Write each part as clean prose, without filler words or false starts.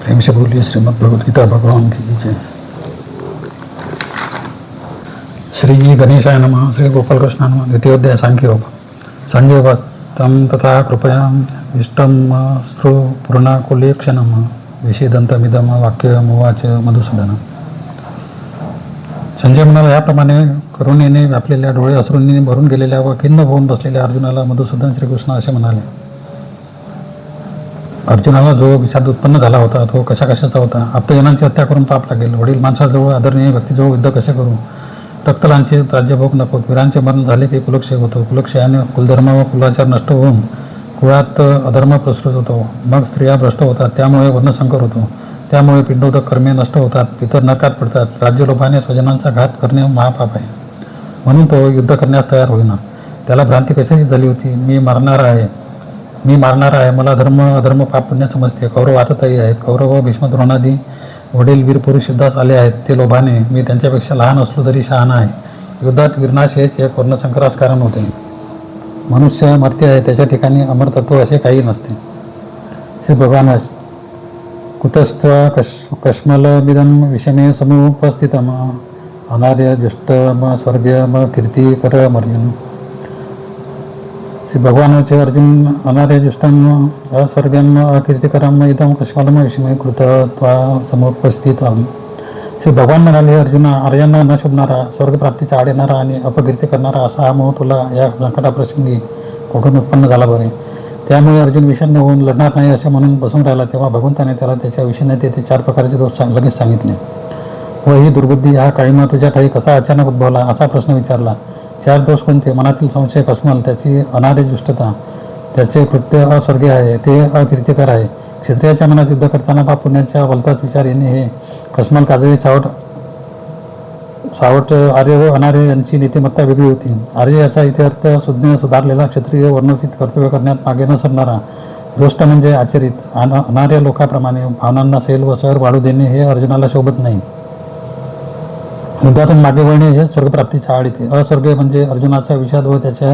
प्रेम से बोलिए श्रीमद् भगवद गीता भगवान की जय। श्री गणेशाय नमः। श्री गोपालकृष्ण नमः। द्वितीयोध्याय सांख्योग। संजय तम तथा कृपया इष्टम श्रु पूर्णाकुलेक्षणम विषेदंतमिदम वाक्यम उवाच मधुसूदन। संजय म्हणाला, याप्रमाणे करुणेने व्यापलेल्या डोळे अश्रूंनी भरून गेलेल्या व खिन्न होऊन बसलेल्या अर्जुनाला मधुसूदन श्रीकृष्ण असे म्हणाले. अर्जुनाला जो विषाद उत्पन्न झाला होता तो कशाचा होता. आप्तजनांची हत्या करून पाप लागेल. वडील माणसाजवळ आदरणीय व्यक्तीजवळ युद्ध कसे करू. रक्तलांचे राज्यभोग नको. वीरांचे मरण झाले की कुलक्षय होतो. कुलक्षयाने कुलधर्म व कुलाचार नष्ट होऊन कुळात अधर्म प्रसृत होतो. मग स्त्रिया भ्रष्ट होतात. त्यामुळे वर्णसंकर होतो. त्यामुळे पिंडोदक कर्मे नष्ट होतात. पितर नरकात पडतात. राज्यलोभाने स्वजनांचा घात करणे महापाप आहे. म्हणून तो युद्ध करण्यास तयार होईना. त्याला भ्रांती कशाची झाली होती. मी मारणार आहे. मला धर्म अधर्म पाप पुण्य समजते. कौरव आतताई आहेत. कौरव व भीष्म द्रोणादी वडील वीर पुरुष युद्धास आले आहेत. ते लोभाने मी त्यांच्यापेक्षा लहान असलो तरी शहाणा आहे. युद्धात वीरनाश हेच एक वर्णसंकरास कारण होते. मनुष्य मर्त्य आहे. त्याच्या ठिकाणी अमरतत्व असे काही नसते. श्री भगवान कुतस्थ कश्मलमिदं विषमे समुपस्थितम अनार्य जुष्टम स्वर्गम कीर्तिकरमर्जुन. श्री भगवानाचे अर्जुन अनार्यजुष्टम अस्वर्गम अकीर्तिकरम इदम कश्मलम विषमे कृतत्वा समुपस्थित. श्री भगवान म्हणाले, अर्जुना, आर्यांना न शोभणारा, स्वर्गप्राप्तीचा आड येणारा आणि अपकीर्ती करणारा असा हा मोह तुला या संकटाप्रसंगी कुठून उत्पन्न झाला बरे. त्यामुळे अर्जुन विषण्ण होऊन लढणार नाही असे म्हणून बसून राहिला. तेव्हा भगवंताने त्याला त्याच्या विषण्णते ते 4 प्रकारचे दोष लगेच सांगितले. व ही दुर्बुद्धी हा काळीमा तुझ्या ठाई कसा अचानक उद्भवला असा प्रश्न विचारला. 4 दोष कोणते. मनातील संशय कस्मल, त्याची अनार्यजुष्टता, त्याचे कृत्य अस्वर्गीय आहे, ते अकीर्तिकर आहे. क्षत्रियाच्या मनात युद्ध करताना पाप पुण्याच्या वलताच विचार येणे हे कस्मल, काजळी, सावट आर्य व अनार्य यांची नीतिमत्ता वेगळी होती. आर्य याचा इतिहार्थ सुज्ञ सुधारलेला क्षत्रिय वर्णोचित कर्तव्य करण्यात मागे न सरणारा. दुष्ट म्हणजे आचरित. अनार्य लोकाप्रमाणे भावनांना सैल व सैर वाढू देणे हे अर्जुनाला शोभत नाही. युद्धातून मागे वळणे हे स्वर्गप्राप्तीच्या आड येते. अस्वर्ग म्हणजे अर्जुनाचा विषाद व त्याच्या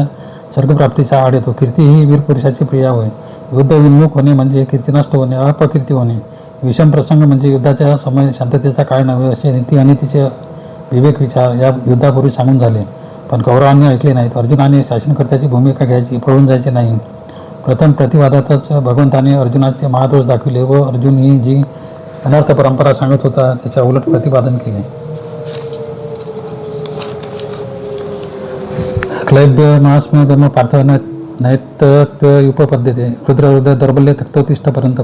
स्वर्गप्राप्तीच्या आड येतो. कीर्ती ही वीर पुरुषाची प्रिया होय. युद्ध विन्मुख होणे म्हणजे कीर्ती नष्ट होणे, अपकीर्ती होणे. विषम प्रसंग म्हणजे युद्धाच्या समय शांततेचा काळ नव्हे असे नीती आणि तिचे विवेक विचार या युद्धापूर्वी सांगून झाले. पण कौरवांनी ऐकले नाहीत. अर्जुनाने शासनकर्त्याची भूमिका घ्यायची, पळून जायचे नाही. प्रथम प्रतिवादातच भगवंताने अर्जुनाचे महादोष दाखविले व अर्जुन ही जी अनर्थ परंपरा सांगत होता त्याच्या उलट प्रतिपादन केले. क्लैब्य महास्म धर्म पार्थ नैतत्वयुपपद्यते रुद्र दौर्बल्य तक्तोतिष्ठपर्यंत.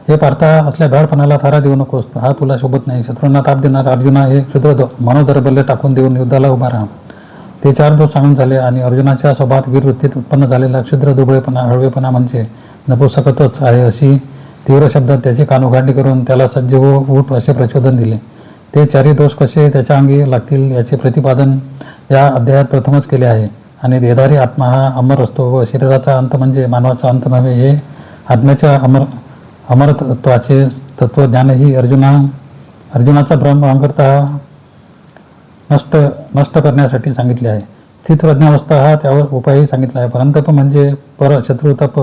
हे पार्था, असल्या भ्याडपणाला थारा देऊ नकोस. हा तुला शोभत नाही. शत्रूंना ताप देणारा अर्जुना हे क्षुद्र मनोदौर्बल्य टाकून देऊन युद्धाला उभा राहा. ते 4 दोष सांगून झाले. आणि अर्जुनाच्या स्वभावात वीरवृत्तीत उत्पन्न झालेला क्षुद्र दुबळेपणा, हळवेपणा म्हणजे नपुंसकत्वच आहे अशी तीव्र शब्दात त्याची कानउघाडणी करून त्याला सज्ज हो, उठ असे प्रचोदन दिले. ते 4 दोष कसे त्याच्या अंगी लागतील याचे प्रतिपादन या अध्यायात प्रथमच केले आहे. आणि देहधारी आत्मा हा अमर असतो व शरीराचा अंत म्हणजे मानवाचा अंत नव्हे हे आत्म्याच्या अमरत्वाचे तत्वज्ञानही अर्जुनाचा भ्रम अहंकर्ता नष्ट करण्यासाठी सांगितले आहे. स्थितप्रज्ञावस्था हा त्यावर उपायही सांगितला आहे. परंतप म्हणजे शत्रू तप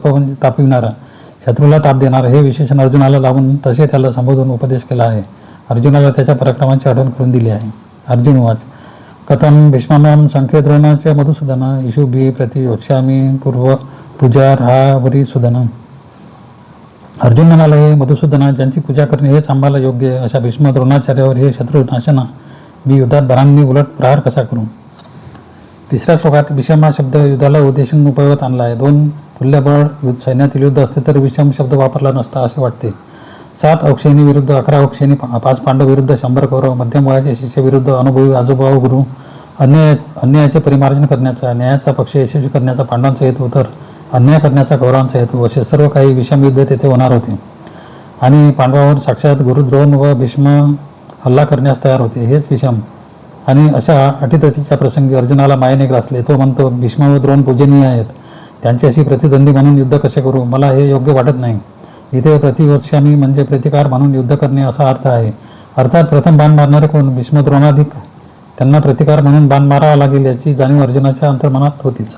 म्हणजे तापविणारा, शत्रूला ताप देणारा हे विशेषण अर्जुनाला लावून तसे त्याला संबोधून उपदेश केला आहे. अर्जुनाला त्याच्या पराक्रमाची आठवण करून दिली आहे. अर्जुन वाच कथम भीष्मानं संख्यद्रोणाच्या मधुसूदन इषुभी प्रतिवक्ष्यामी पूर्व पूजार्हावरी सुदन. अर्जुन म्हणाला, हे मधुसूदना, ज्यांची पूजा करणे हेच आम्हाला योग्य अशा भीष्म द्रोणाचार्यावर हे शत्रुनाशना मी युद्धात बाणांनी उलट प्रहार कसा करू. 3ऱ्या श्लोकात विषम हा शब्द युद्धाला उद्देशून उपयोगात आणला आहे. 2 तुल्यबळ सैन्यातील युद्ध असते तर विषम शब्द वापरला नसता असे वाटते. 7 अक्षयणी विरुद्ध 11 अक्षयणी, 5 पांडव विरुद्ध 100 कौरव, मध्यम वयाचे शिष्य विरुद्ध अनुभवी आजोबा व गुरु, अन्यायाचे परिमार्जन करण्याचा, न्यायाचा पक्ष यशस्वी करण्याचा पांडवांचा हेतू तर अन्याय करण्याचा कौरवांचा हेतू असे सर्व काही विषम युद्ध तेथे होणार होते. आणि पांडवावर साक्षात गुरु द्रोण व भीष्म हल्ला करण्यास तयार होते. हेच विषम. आणि अशा अटीतटीच्या प्रसंगी अर्जुनाला मायेने ग्रासले. तो म्हणतो, भीष्म व द्रोण पूजनीय आहेत. त्यांच्याशी प्रतिद्वंदी म्हणून युद्ध कसे करू. मला हे योग्य वाटत नाही. इथे प्रतिवर्षामी म्हणजे प्रतिकार म्हणून युद्ध करणे असा अर्थ आहे. अर्थात प्रथम बाण मारणारे कोण. भीष्म द्रोणाधिक त्यांना प्रतिकार म्हणून बाण मारावा लागेल याची जाणीव अर्जुनाच्या अंतर्मनात होतीच.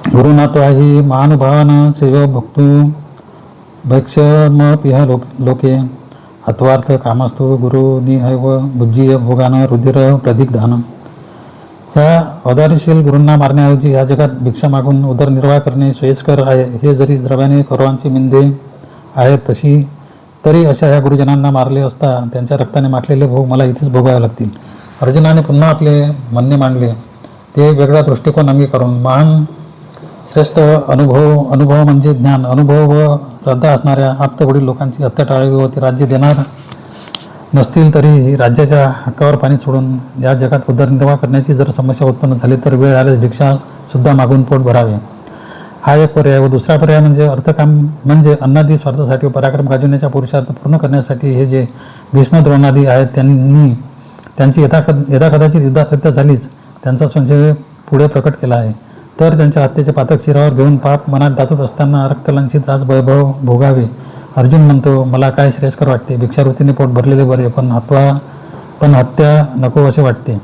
गुरुनाथाही महानुभावानं सेवा भक्तू भक्षमपिह लोके हत्वार्थ कामस्तु गुरु निहैव भुज्जीय भोगानं रुधिर प्रदिग्धानं. ह्या औदार्यशील गुरूंना मारण्याऐवजी या जगात भिक्षा मागून उदरनिर्वाह करणे सोयीस्कर आहे. हे जरी द्रव्याने कौरवांची मिंदे आहेत तरी अशा ह्या गुरुजनांना मारले असता त्यांच्या रक्ताने माटलेले भोग मला इथेच भोगावे लागतील. अर्जुनाने पुन्हा आपले म्हणणे मांडले. ते वेगळा दृष्टिकोन अंगीकारून महान श्रेष्ठ अनुभव म्हणजे ज्ञान, अनुभव व श्रद्धा असणाऱ्या आप्तवडील लोकांची हत्या टाळावी व ते राज्य देणार नसतील तरी राज्याच्या हक्कावर पाणी सोडून या जगात उदरनिर्वाह करण्याची जर समस्या उत्पन्न झाली तर वेळ आल्यास भिक्षा सुद्धा मागून पोट भरावे. हा एक पर्याय. व दुसरा पर्याय म्हणजे अर्थकाम म्हणजे अन्नादी स्वार्थासाठी व पराक्रम गाजवण्याच्या पुरुषार्थ पूर्ण करण्यासाठी हे जे भीष्म द्रोणादी आहेत त्यांची यथाकदाचित युद्धात हत्या झालीच, त्यांचा संशय पुढे प्रकट केला आहे. तर त्यांच्या हत्येचे पातक शिरावर घेऊन पाप मनात डाचत असताना रक्तलांछित राज वैभव भोगावे. अर्जुन म्हणतो, मला काय श्रेयस्कर वाटते, भिक्षावृत्तीने पोट भरलेले बरे, पण हत्या नको असे वाटते.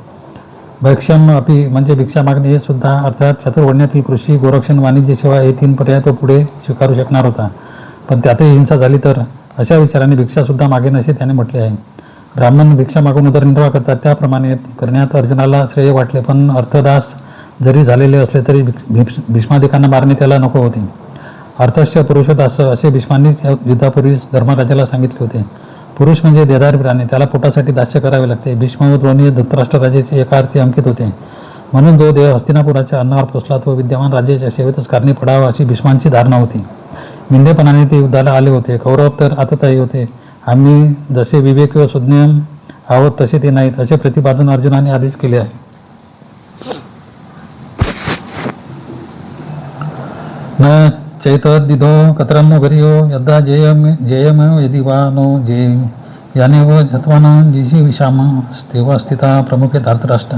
भैक्षम अपि म्हणजे भिक्षा मागणे हे सुद्धा, अर्थात चातुर्वर्ण्यातील कृषी, गोरक्षण, वाणिज्य सेवा हे 3 पर्याय तो पुढे स्वीकारू शकणार होता. पण त्यातही हिंसा झाली तर अशा विचाराने भिक्षासुद्धा मागेन असे त्याने म्हटले आहे. ब्राह्मण भिक्षा मागून उदरनिर्वाह करतात त्याप्रमाणे करण्यात अर्जुनाला श्रेय वाटले. पण अर्थदास जरी झालेले असले तरी भीष्मादिकांना मारणे त्याला नको होते. अर्थस्य पुरुषदास असे भीष्मांनीच युद्धापूर्वी धर्मराजाला सांगितले होते. पुरुष म्हणजे देदार प्राणी, त्याला पोटासाठी दास्य करावे लागते. भीष्म व द्रोणी धृतराष्ट्र राजाचे एका अर्थी अंकित होते. म्हणून जो देह हस्तिनापुराच्या अन्नावर पोचला तो विद्यमान राज्याच्या सेवेतच कारणी पडावा अशी भीष्मांची धारणा होती. मिंदेपणाने ते युद्धाला आले होते. कौरव तर आततायी होते. आम्ही जसे विवेकी व सुज्ञ आहोत तसे ते नाहीत असे प्रतिपादन अर्जुनाने आधीच केले आहे. न चैतदिधो कतरम गरियो यद्दा जेयम यदि वा नो जे याने व झत्वान जिशी विषाम स्थिवा स्थिता प्रमुखे धातराष्ट्र.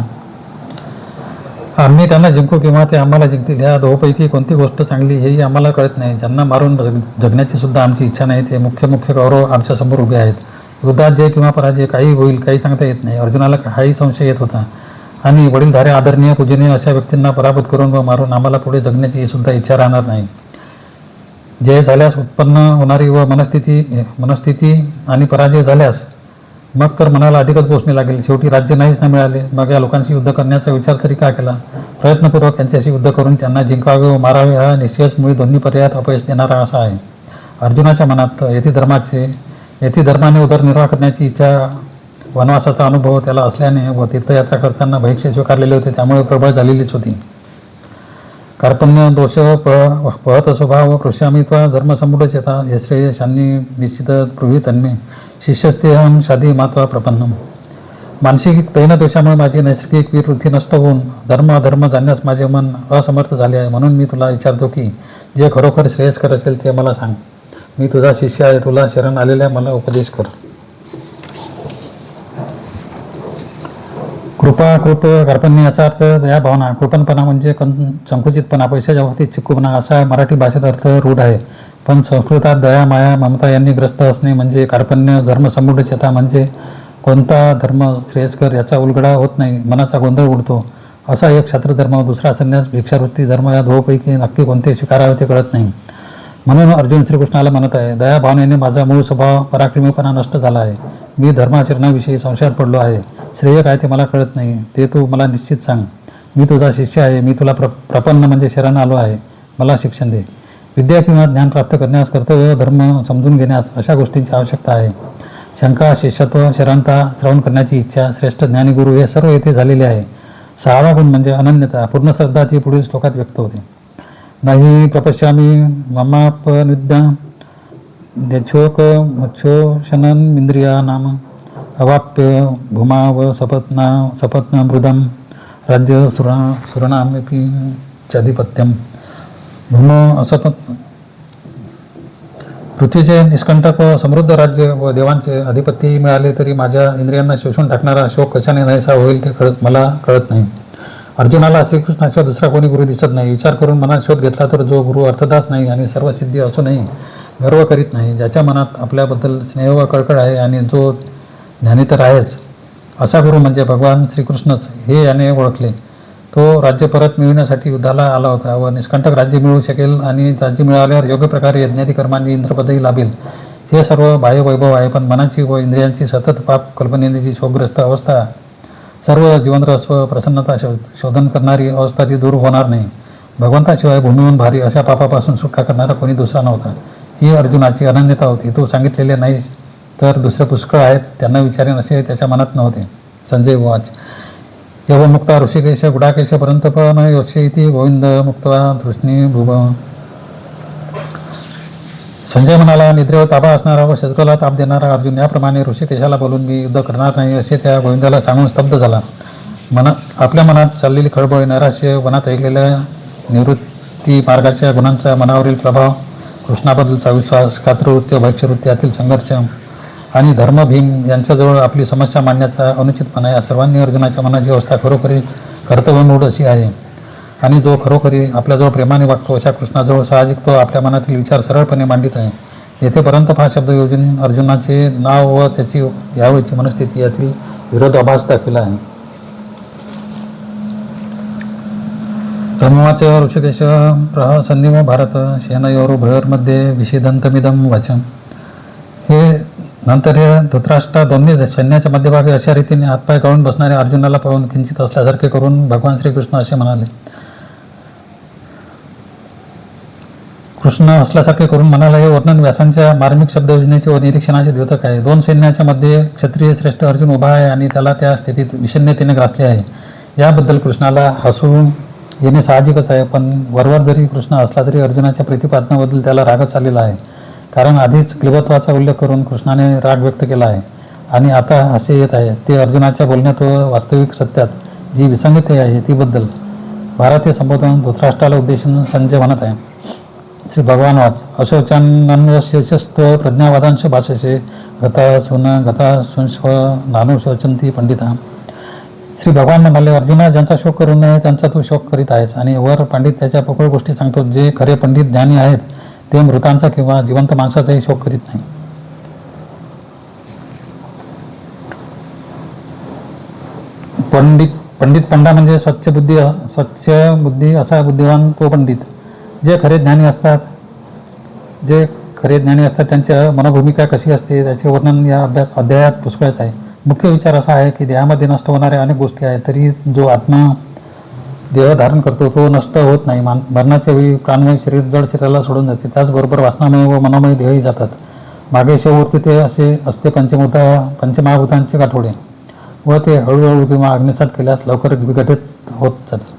आम्ही त्यांना जिंकू किंवा ते आम्हाला जिंकतील, ह्या दोहोपैकी कोणती गोष्ट चांगली हेही आम्हाला कळत नाही. ज्यांना मारून जगण्याची सुद्धा आमची इच्छा नाही ते मुख्य कौरव आमच्या समोर उभे आहेत. युद्धात जय किंवा पराजय काही होईल काही सांगता येत नाही. अर्जुनाला हाही संशय येत होता. आणि वडीलधारे आदरणीय पूजनीय अशा व्यक्तींना पराभूत करून व मारून आम्हाला पुढे जगण्याची सुद्धा इच्छा राहणार नाही. जय झाल्यास उत्पन्न होणारी व मनस्थिती आणि पराजय झाल्यास मग तर मनाला अधिकच पोचणे लागेल. शेवटी राज्य नाहीच नाही मिळाले, मग या लोकांशी युद्ध करण्याचा विचार तरी का केला? प्रयत्नपूर्वक त्यांच्याशी युद्ध करून त्यांना जिंकावे व मारावे हा निश्चयच मुळी दोन्ही पर्यायात अपयश देणारा असा आहे. अर्जुनाच्या मनात यतिधर्माने उदरनिर्वाह करण्याची इच्छा, वनवासाचा अनुभव त्याला असल्याने व तीर्थयात्रा करताना भैक्ष्य स्वीकारलेले होते त्यामुळे प्रबळ झालेलीच होती. कार्पण्य दोष पहत स्वभाव कृष्यामित्वा धर्मसमुढच येता हे श्रेयशांनी निश्चित ब्रुही तन्मे शिष्यस्तेहम शादी मात्वा प्रपन्नम. मानसिक दैनदोषामुळे माझी नैसर्गिक वीरवृत्ती नष्ट होऊन धर्म जाणण्यास माझे मन असमर्थ झाले आहे. म्हणून मी तुला विचारतो की जे खरोखर श्रेयस्कर असेल ते मला सांग. मी तुझा शिष्य आहे, तुला शरण आलेल्या मला उपदेश कर. कृपा कृप कार्पण्य याचा अर्थ दया भावना, कृपणपणा म्हणजे संकुचितपणा, पैशाच्या बाबतीत चिक्कूपणा असा मराठी भाषेत अर्थ रूढ आहे. पण संस्कृतात दया माया ममता यांनी ग्रस्त असणे म्हणजे कार्पण्य. धर्मसमुढचेता म्हणजे कोणता धर्म श्रेयस्कर याचा उलगडा होत नाही, मनाचा गोंधळ उडतो. असा एक क्षात्रधर्म, दुसरा संन्यास, भिक्षावृत्ती धर्म या दोहोपैकी नक्की कोणते स्वीकारावे ते कळत नाही. म्हणून अर्जुन श्रीकृष्णाला म्हणत आहे, दया भावनेने माझा मूळ स्वभाव पराक्रमीपणा नष्ट झाला आहे. मी धर्माचरणाविषयी संशयात पडलो आहे. श्रेय काय ते मला कळत नाही, ते तू मला निश्चित सांग. मी तुझा शिष्य आहे, मी तुला प्रपन्न म्हणजे शरण आलो आहे, मला शिक्षण दे. विद्या किंवा ज्ञान प्राप्त करण्यास, कर्तव्य धर्म समजून घेण्यास अशा गोष्टींची आवश्यकता आहे. शंका, शिष्यत्व, शरणता, श्रवण करण्याची इच्छा, श्रेष्ठ ज्ञानीगुरु हे सर्व येथे झालेले आहे. 6वा गुण म्हणजे अनन्यता, पूर्ण श्रद्धा ती पुढील श्लोकात व्यक्त होते. नाही प्रपश्यामी ममापनिद्या द्यच्छोक मच्छोषणन इंद्रिया नाम अवाप्य भूमा व सपत्न मृदम राज्य सुरणामेपी चाधिपत्यम. भूम असपत् पृथ्वीचे निष्कंटक व समृद्ध राज्य व देवांचे अधिपती मिळाले तरी माझ्या इंद्रियांना शोषून टाकणारा शोक कशाने नाहीसा होईल ते मला कळत नाही. अर्जुनाला श्रीकृष्णाशिवाय दुसरा कोणी गुरु दिसत नाही. विचार करून मनात शोध घेतला तर जो गुरु अर्थदास नाही आणि सर्व सिद्धी असूनही गर्व करीत नाही, ज्याच्या मनात आपल्याबद्दल स्नेह व कळकळ आहे आणि जो ज्ञानी तर आहेच, असा गुरु म्हणजे भगवान श्रीकृष्णच हे याने ओळखले. तो राज्य परत मिळविण्यासाठी युद्धाला आला होता व निष्कंटक राज्य मिळू शकेल आणि राज्य मिळाल्यावर योग्य प्रकारे यज्ञादी कर्मांनी इंद्रपदही लाभेल. हे सर्व बाह्य वैभव आहे, पण मनाची व इंद्रियांची सतत पाप कल्पनेची शोकग्रस्त अवस्था, सर्व जीवनरस व प्रसन्नता शोधन करणारी अवस्था ती दूर होणार नाही. भगवंताशिवाय भूमीहून भारी अशा पापापासून सुटका करणारा कोणी दुसरा नव्हता. ही अर्जुनाची अनन्यता होती. तो सांगितलेले नाही तर दुसरे पुष्कळ आहेत, त्यांना विचारेन असे त्याच्या मनात नव्हते. संजय उवाच. यवमुक्ता ऋषिकेश गुडाकेशपर्यंत पण योक्षे इति गोविंद मुक्त्वा तृष्णी भुव. संजय म्हणाला, निद्रेवर ताबा असणारा व शत्रूला ताप देणारा अर्जुन याप्रमाणे ऋषिकेशाला बोलून मी युद्ध करणार नाही असे त्या गोविंदाला सांगून स्तब्ध झाला. आपल्या मनात चाललेली खळबळ, नैराश्य, वनात ऐकलेल्या निवृत्ती मार्गाच्या गुणांचा मनावरील प्रभाव, कृष्णाबद्दलचा विश्वास, कात्रवृत्ती, भक्षवृत्ती यातील संघर्ष आणि धर्मभीम यांच्याजवळ आपली समस्या मांडण्याचा अनुचितपणा या सर्वांनी अर्जुनाच्या मनाची अवस्था खरोखरीच कर्तव्यमूढ अशी आहे. आणि जो खरोखरी आपल्याजवळ प्रेमाने वागतो अशा कृष्णाजवळ साहजिक तो आपल्या मनातील विचार सरळपणे मांडित आहे. येथेपर्यंत हा शब्द योजून अर्जुनाचे नाव व त्याची यावेळची मनस्थिती यातील विरोधाभास दाखविला आहे. तमुवाच ऋषिकेश प्रहसन्निव भारत सेनयोरुभयोर्मध्ये विषिदंतमिदं वचन. हे नंतर हे धृतराष्ट्र दोन्ही सैन्याच्या मध्यभागी अशा रीतीने हातपाय काढून बसणाऱ्या अर्जुनाला पाहून किंचित असल्यासारखे करून भगवान श्रीकृष्ण असे म्हणाले. कृष्ण असल्यासारखे करून म्हणाला, हे वर्णन व्यासांच्या मार्मिक शब्द योजनेचे व निरीक्षणाचे द्योतक आहे. दोन सैन्याच्या मध्ये क्षत्रिय श्रेष्ठ अर्जुन उभा आहे आणि त्याला त्या स्थितीत विषण्णतेने ग्रासले आहे. याबद्दल कृष्णाला हसू येणे साहजिकच आहे, पण वरवर जरी कृष्ण असला तरी अर्जुनाच्या प्रतिपादनाबद्दल त्याला रागच आलेला आहे. कारण आधीच क्लिबत्वाचा उल्लेख करून कृष्णाने राग व्यक्त केला आहे आणि आता असे येत आहे ते अर्जुनाच्या बोलण्यात व वास्तविक सत्यात जी विसंगती आहे तीबद्दल. भारतीय संबोधन धृतराष्ट्राला उद्देशून संजय म्हणत आहे. श्री भगवान वाच. अशोचान्नशेषस्त्व प्रज्ञावादांश भाषेचे गता सुंस्व नानु शोचंती पंडिता. श्री भगवान म्हणाले, अर्जुना, ज्यांचा शोक करू नये त्यांचा तू शोक करीत आहेस. आणि वर पंडित त्याच्या पोकळ गोष्टी सांगतो. जे खरे पंडित ज्ञानी आहेत ते मृतांचा किंवा जिवंत माणसाचाही शोक करीत नाही. पंडित पंडा म्हणजे स्वच्छ बुद्धी असा बुद्धिवान तो पंडित. जे खरे ज्ञानी असतात त्यांची मनोभूमिका कशी असते त्याचे वर्णन या अध्यायात पुष्कळच आहे. मुख्य विचार असा आहे की देहामध्ये नष्ट होणाऱ्या अनेक गोष्टी आहेत, तरी जो आत्मा देह धारण करतो तो नष्ट होत नाही. मरणाच्या वेळी प्राणमय शरीर जड शरीराला सोडून जाते. त्याचबरोबर वासनामय व मनोमय देहही जातात. मागे शेवटी ते असे असते पंचमहाभूतांचे गाठोडे व ते हळूहळू किंवा अग्निसात केल्यास लवकर विघटित होत जाते.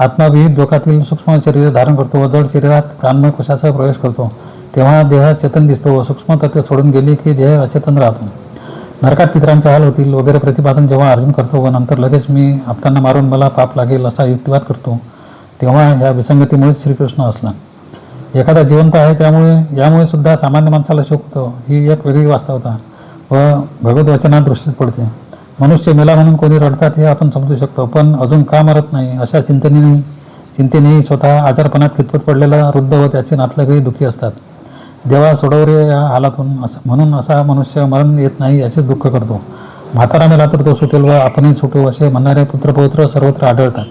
आत्मा विविध लोकातील सूक्ष्म शरीर धारण करतो व जड शरीरात प्राणमय कोशाचा प्रवेश करतो. तेव्हा देह चेतन दिसतो व सूक्ष्म तत्व सोडून गेले की देह अचेतन राहतो. नरकात पितरांचे हाल होतील वगैरे प्रतिपादन जेव्हा अर्जुन करतो व नंतर लगेच मी आपतांना मारून मला पाप लागेल असा युक्तिवाद करतो, तेव्हा या विसंगतीमुळेच श्रीकृष्ण असला. एखादा जिवंत आहे यामुळे सुद्धा सामान्य माणसाला शोक होतो. ही एक वेगळी वास्तवता व भगवद्वचनात दृष्टीत पडते. मनुष्य मेला म्हणून कोणी रडतात हे आपण समजू शकतो, पण अजून का मरत नाही अशा चिंतेनेही स्वतः आजारपणात खितपत पडलेला वृद्ध व त्याचे नातलगही दुःखी असतात. देवा सोडव रे या हालातून म्हणून असा मनुष्य मरण येत नाही याचे दुःख करतो. म्हातारा मेला तर तो सुटेल व आपणही सुटू असे म्हणणारे पुत्रपवित्र सर्वत्र आढळतात.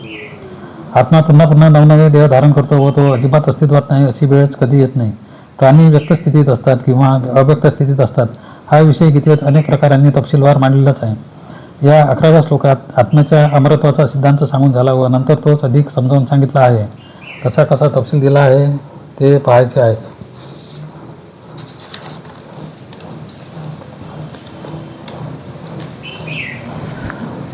आत्मा पुन्हा पुन्हा नवनवे देह धारण करतो व तो अजिबात अस्तित्वात नाही अशी वेळच कधी येत नाही. प्राणी व्यक्त स्थितीत असतात किंवा अव्यक्त स्थितीत असतात. हा विषय गीतेत अनेक प्रकारांनी तपशीलवार मांडलेलाच आहे. या 11व्या श्लोकात आत्म्याच्या अमरत्वाचा सिद्धांत सांगून झाला व नंतर तोच अधिक समजावून सांगितला आहे. कसा कसा तपशील दिला आहे ते पाहायचे आहेच.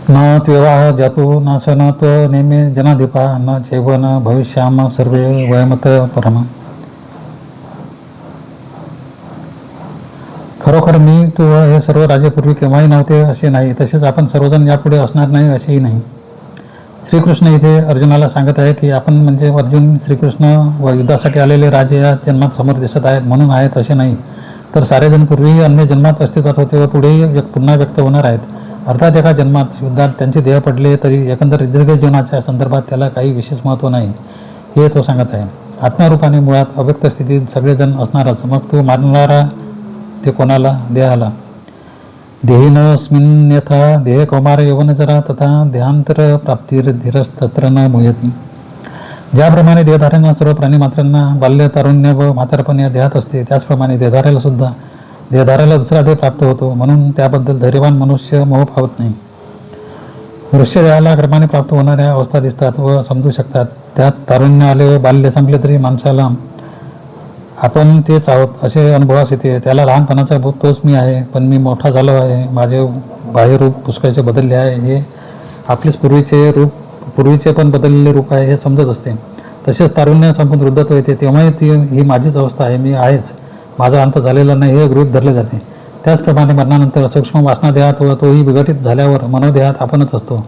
न त्वेवाह जातु न सनत नेमे जनाधिपा न चैव न भविष्याम सर्वे वयमत परम. खरोखर मी तू हे सर्व राजे पूर्वी केव्हाही नव्हते असे नाही, तसेच आपण सर्वजण यापुढे असणार नाही असेही नाही. श्रीकृष्ण इथे अर्जुनाला सांगत आहे की आपण म्हणजे अर्जुन, श्रीकृष्ण व युद्धासाठी आलेले राजे या जन्मात समोर दिसत आहेत म्हणून आहेत असे नाही, तर सारेजण पूर्वीही अन्य जन्मात अस्तित्वात होते व पुढेही पुन्हा व्यक्त होणार आहेत. अर्थात एका जन्मात युद्धात त्यांचे देह पडले तरी एकंदर दीर्घ जीवनाच्या संदर्भात त्याला काही विशेष महत्त्व नाही हे तो सांगत आहे. आत्मारूपाने मुळात अव्यक्त स्थितीत सगळेजण असणारच, मग तो मारणारा ते कोणाला, देहाला. देहिनस्मिन्यथा देह कौमार यौवन जरा तथा देहांतर प्राप्तीर धीरस्तत्र न मुयती. ज्याप्रमाणे देहधाऱ्यांना सर्व प्राणीमात्रांना बाल्य तारुण्य व म्हातारपण या देहात असते, त्याचप्रमाणे देहधाऱ्याला दुसरा देह प्राप्त होतो. म्हणून त्याबद्दल धैर्यवान मनुष्य मोह पावत नाही. मनुष्य देहाला क्रमाने प्राप्त होणाऱ्या अवस्था दिसतात व समजू शकतात. त्यात तारुण्य आले व बाल्य संपले तरी माणसाला आपण तेच आहोत असे अनुभवास येते. त्याला लहानपणाचा बोध तोच मी आहे, पण मी मोठा झालो आहे, माझे बाह्य रूप पुष्कळचे बदलले आहे, हे आपलेच पूर्वीचे पण बदललेले रूप आहे हे समजत असते. तसेच तारुण्य संपून वृद्धत्व येते तेव्हाही ही माझीच अवस्था आहे, मी आहेच, माझा अंत झालेला नाही हे गृहीत धरले जाते. त्याचप्रमाणे मरणानंतर सूक्ष्म वासनादेहात व तोही विघटित झाल्यावर मनोदेहात आपणच असतो.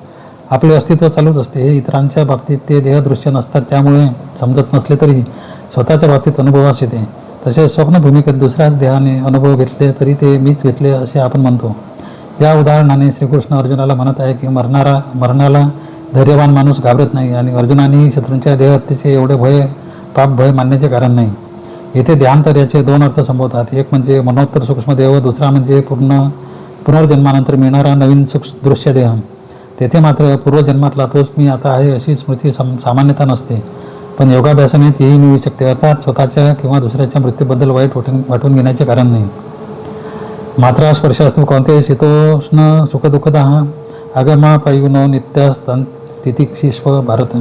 आपले अस्तित्व चालूच असते. हे इतरांच्या बाबतीत ते देहदृश्य नसतात, त्यामुळे समजत नसले तरी स्वतःच्या बाबतीत अनुभवास येते. तसेच स्वप्न भूमिकेत दुसऱ्याच देहाने अनुभव घेतले तरी ते मीच घेतले असे आपण म्हणतो. या उदाहरणाने श्रीकृष्ण अर्जुनाला म्हणत आहे की मरणाला धैर्यवान माणूस घाबरत नाही आणि अर्जुनानेही शत्रूंच्या देहहत्येचे एवढे पाप भय मानण्याचे कारण नाही. येथे देहांतर याचे दोन अर्थ संबोधतात. एक म्हणजे मनोत्तर सूक्ष्मदेह, दुसरा म्हणजे पुनर्जन्मानंतर मिळणारा नवीन दृश्य देह. तेथे मात्र पूर्वजन्मातला तोच मी आता आहे अशी स्मृती सामान्यता नसते, पण योगाभ्यासाने तीही मिळू शकते. अर्थात स्वतःच्या किंवा दुसऱ्याच्या मृत्यूबद्दल वाईट वाटून घेण्याचे कारण नाही. मात्रा स्पर्शास्तु कोणते शीतोष्ण सुखदुःखदा आगमा पायुनो नित्य स्थितिक्षिष्व भारत.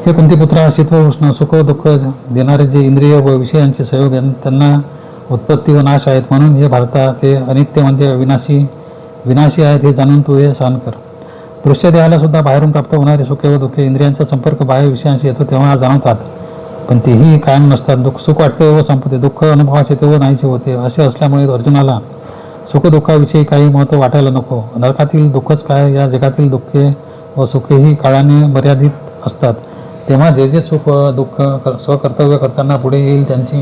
हे कुंतीपुत्रा, शीत व उष्ण, सुख दुःख देणारे जे इंद्रिय व विषयांचे संयोग त्यांना उत्पत्ती व नाश आहेत, म्हणून हे भारता ते अनित्य म्हणजे विनाशी आहेत हे जाणून तू हे सहन कर. दृश्य देहाला सुद्धा बाहेरून प्राप्त होणारे सुखे व दुःखे इंद्रियांचा संपर्क बाह्य विषयांशी येतो तेव्हा जाणवतात, पण तेही कायम नसतात. सुख वाटते व संपते, दुःख अनुभवास येते व नाहीसे होते. असे असल्यामुळे अर्जुनाला सुखदुःखाविषयी काही महत्त्व वाटायला नको. नरकातील दुःखच काय, या जगातील दुःखे व सुखेही काळाने मर्यादित असतात. तेव्हा जे सुख दुःख स्वकर्तव्य करताना पुढे येईल त्यांची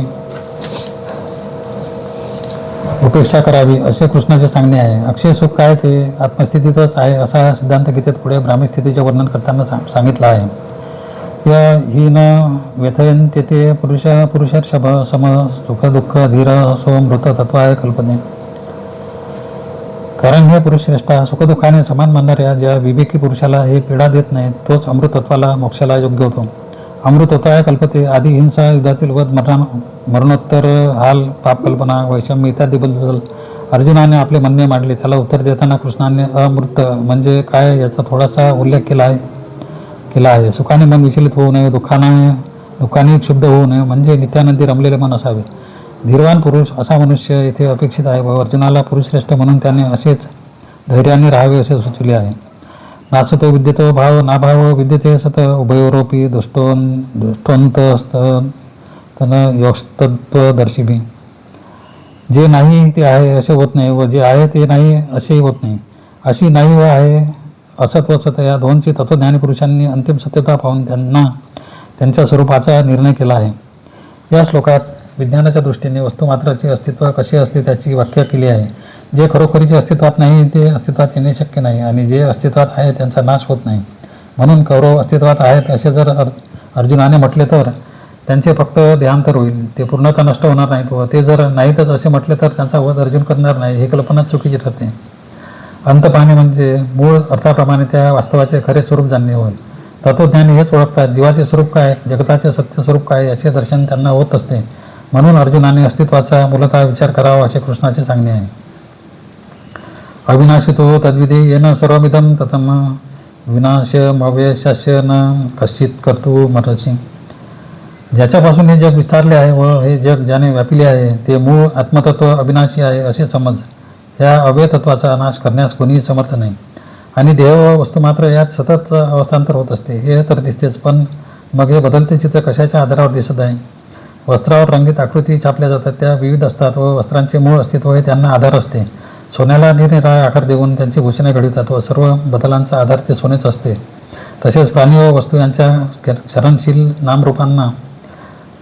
उपेक्षा करावी असे कृष्णाचे सांगणे आहे. अक्षय सुख काय ते आत्मस्थितीतच आहे असा सिद्धांत गीतेत पुढे ब्राह्मी स्थितीचे वर्णन करताना सांगितलं आहे. या ही न व्यथयन तेथे पुरुषर्षभ सम सुख दुःख धीर सोमृत तत्व आहे कल्पने. कारण हे पुरुष श्रेष्ठा सुखदुःखाने समान मानणाऱ्या ज्या विवेकी पुरुषाला हे पीडा देत नाही तोच अमृतत्वाला मोक्षाला योग्य होतो. अमृतत्वाय कल्पते आधी हिंसा युद्धातील वध मरणोत्तर हाल पाप कल्पना वैषम्य इत्यादीबद्दल अर्जुनाने आपले म्हणणे मांडले. त्याला उत्तर देताना कृष्णाने अमृत म्हणजे काय याचा थोडासा उल्लेख केला आहे. सुखाने मन विचलित होऊ नये, दुःखाने क्षुब्ध होऊ नये, म्हणजे नित्यानंदी रमलेले मन असावे. धीरवान पुरुष असा मनुष्य येथे अपेक्षित आहे व अर्जुनाला पुरुषश्रेष्ठ म्हणून त्याने असेच धैर्याने राहावे असे सुचविले आहे. नासतो विद्यतो भाव नाभाव विद्यते सत उभयोरोपी दुष्टोंतस्तन योस्तत्वदर्शिभी. जे नाही ते आहे असे होत नाही व जे आहे ते नाही असेही होत नाही. अशी नाही व आहे असत व सत या दोनची तत्वज्ञानी पुरुषांनी अंतिम सत्यता पाहून त्यांच्या स्वरूपाचा निर्णय केला आहे. या श्लोकात विज्ञानाच्या दृष्टीने वस्तुमात्राचे अस्तित्व कसे असते त्याची व्याख्या केली आहे. जे खरोखरीचे अस्तित्वात नाही ते अस्तित्वात येणे शक्य नाही आणि जे अस्तित्वात आहे त्यांचा नाश होत नाही. म्हणून कौरव अस्तित्वात आहेत असे जर अर्जुनाने म्हटले तर त्यांचे फक्त देहांतर होईल, ते पूर्णतः नष्ट होणार नाहीत. व ते जर नाहीतच असे म्हटले तर त्यांचा वध अर्जुन करणार नाही, ही कल्पना चुकीची ठरते. अंत पाहणे म्हणजे मूळ अर्थाप्रमाणे त्या वास्तवाचे खरे स्वरूप जाणणे होय. तत्वज्ञानी हेच ओळखतात. जीवाचे स्वरूप काय, जगताचे सत्य स्वरूप काय याचे दर्शन त्यांना होत असते. म्हणून अर्जुनाने अस्तित्वाचा मूलतः विचार करावा असे कृष्णाचे सांगणे आहे. अविनाशितो तद्विधे येन सर्वमिदं ततम विनाशमव्यशस्य न कश्चित कर्तुमर्हसि. ज्याच्यापासून हे जग विस्तारले आहे व हे जग ज्याने व्यापिले आहे ते मूळ आत्मतत्व अविनाशी आहे असे समज. या अव्ययतत्वाचा नाश करण्यास कोणीही समर्थ नाही आणि देह व वस्तू मात्र यात सतत अवस्थांतर होत असते हे तर दिसतेच, पण मग हे बदलते चित्र कशाच्या आधारावर दिसत आहे. वस्त्रावर रंगीत आकृती छापल्या जातात, त्या विविध असतात व वस्त्रांचे मूळ अस्तित्व हे त्यांना आधार असते. सोन्याला निरनिराळे आकार देऊन त्यांची भूषणे घडवितात व सर्व बदलांचा आधार ते सोनेच असते. तसेच प्राणी व वस्तू यांच्या चरणशील नामरूपांना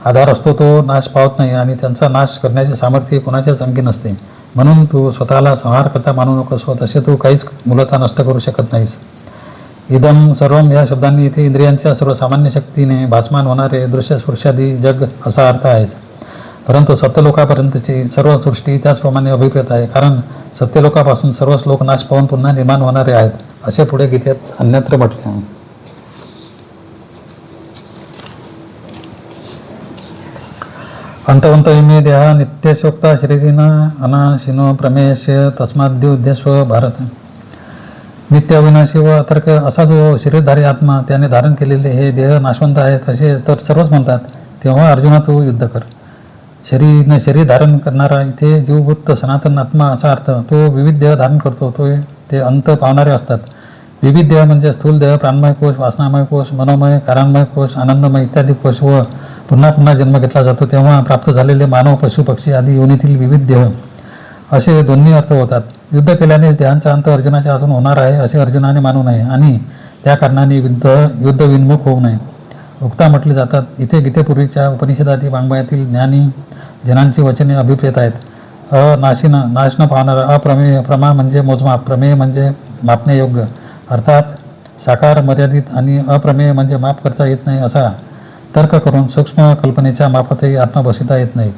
आधार असतो, तो नाश पावत नाही आणि त्यांचा नाश करण्याचे सामर्थ्य कोणाच्याच अंगी नसते. म्हणून तू स्वतःला संहारकर्ता मानू नकोस व तसे तू काहीच मूलतः नष्ट करू शकत नाहीस. इदम सर्वम या शब्दांनी इथे इंद्रियांच्या सर्वसामान्य शक्तीने भासमान होणारे दृश्य स्पर्शादी जग असा अर्थ आहेच. परंतु सप्तलोकापर्यंतची सर्व सृष्टी त्याचप्रमाणे अभिप्रेत आहे. कारण सत्यलोकापासून सर्वच लोक नाश पावून पुन्हा निर्माण होणारे आहेत, असे पुढे गीतेत अन्यत्र म्हटले आहे. अंतवंत इमे देहा नित्यशोक्ता शरीरिना अनाशिनो प्रमेयस्य तस्माद्युध्यस्व भारत. नित्य अविनाशी व अतर्क असा जो शरीरधारी आत्मा त्याने धारण केलेले हे देह नाशवंत आहेत असे तर सर्वच म्हणतात. तेव्हा अर्जुना तू युद्ध कर. शरीर धारण करणारा इथे जीवभूत सनातन आत्मा असा अर्थ. तो विविध देह धारण करतो. ते अंत पावणारे असतात. विविध देह म्हणजे स्थूल देह, प्राणमय कोश, वासनामय कोश, मनोमय, कारणमय कोश, आनंदमय इत्यादी कोश व पुन्हा पुन्हा जन्म घेतला जातो तेव्हा प्राप्त झालेले मानव, पशु, पक्षी आदी योनीतील विविध देह असे दोन्ही अर्थ होतात. युद्ध केल्याने देहांचा अंत अर्जुनाच्या हातून होणार आहे असे अर्जुनाने मानू नये आणि त्या कारणाने युद्ध विन्मुख होऊ नये. उक्ता म्हटले जातात. इथे गीतेपूर्वीच्या उपनिषदादी वाङ्मयातील ज्ञानी जनांची वचने अभिप्रेत आहेत. नाश न पावणारा, अप्रमेय, प्रमा म्हणजे मोजमाप, प्रमेय म्हणजे मापण्यायोग्य अर्थात साकार, मर्यादित आणि अप्रमेय म्हणजे माफ करता येत नाही असा तर्क करून सूक्ष्म कल्पनेच्या माफतही आत्मा बसविता येत नाही.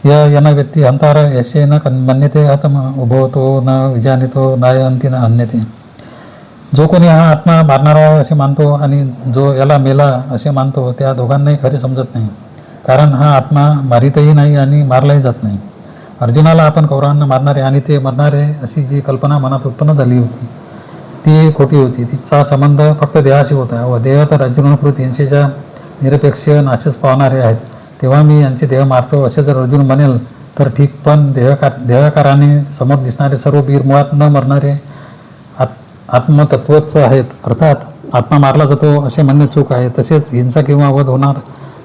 यन व्यक्ती हंतार यशे न मन्यते हतम उभवतो न विजानितो नायंती न हन्यते. जो कोणी हा आत्मा मारणारा असे मानतो आणि जो याला मेला असे मानतो त्या दोघांनाही खरे समजत नाही. कारण हा आत्मा मारितही नाही आणि मारलाही जात नाही. अर्जुनाला आपण कौरवांना मारणारे आणि ते मरणारे अशी जी कल्पना मनात उत्पन्न झाली होती ती खोटी होती. तिचा संबंध फक्त देहाशी होता व देह तर अर्जुनाकृत हिंसेच्या निरपेक्ष नाशच पावणारे आहेत. तेव्हा मी यांचे देह मारतो असे जर अर्जुन म्हणेल तर ठीक, पण देहकाराने समोर दिसणारे सर्व वीर मुळात न मरणारे आत्मतत्वच आहेत. अर्थात आत्मा मारला जातो असे म्हणणे चूक आहे. तसेच हिंसा किंवा वध होणार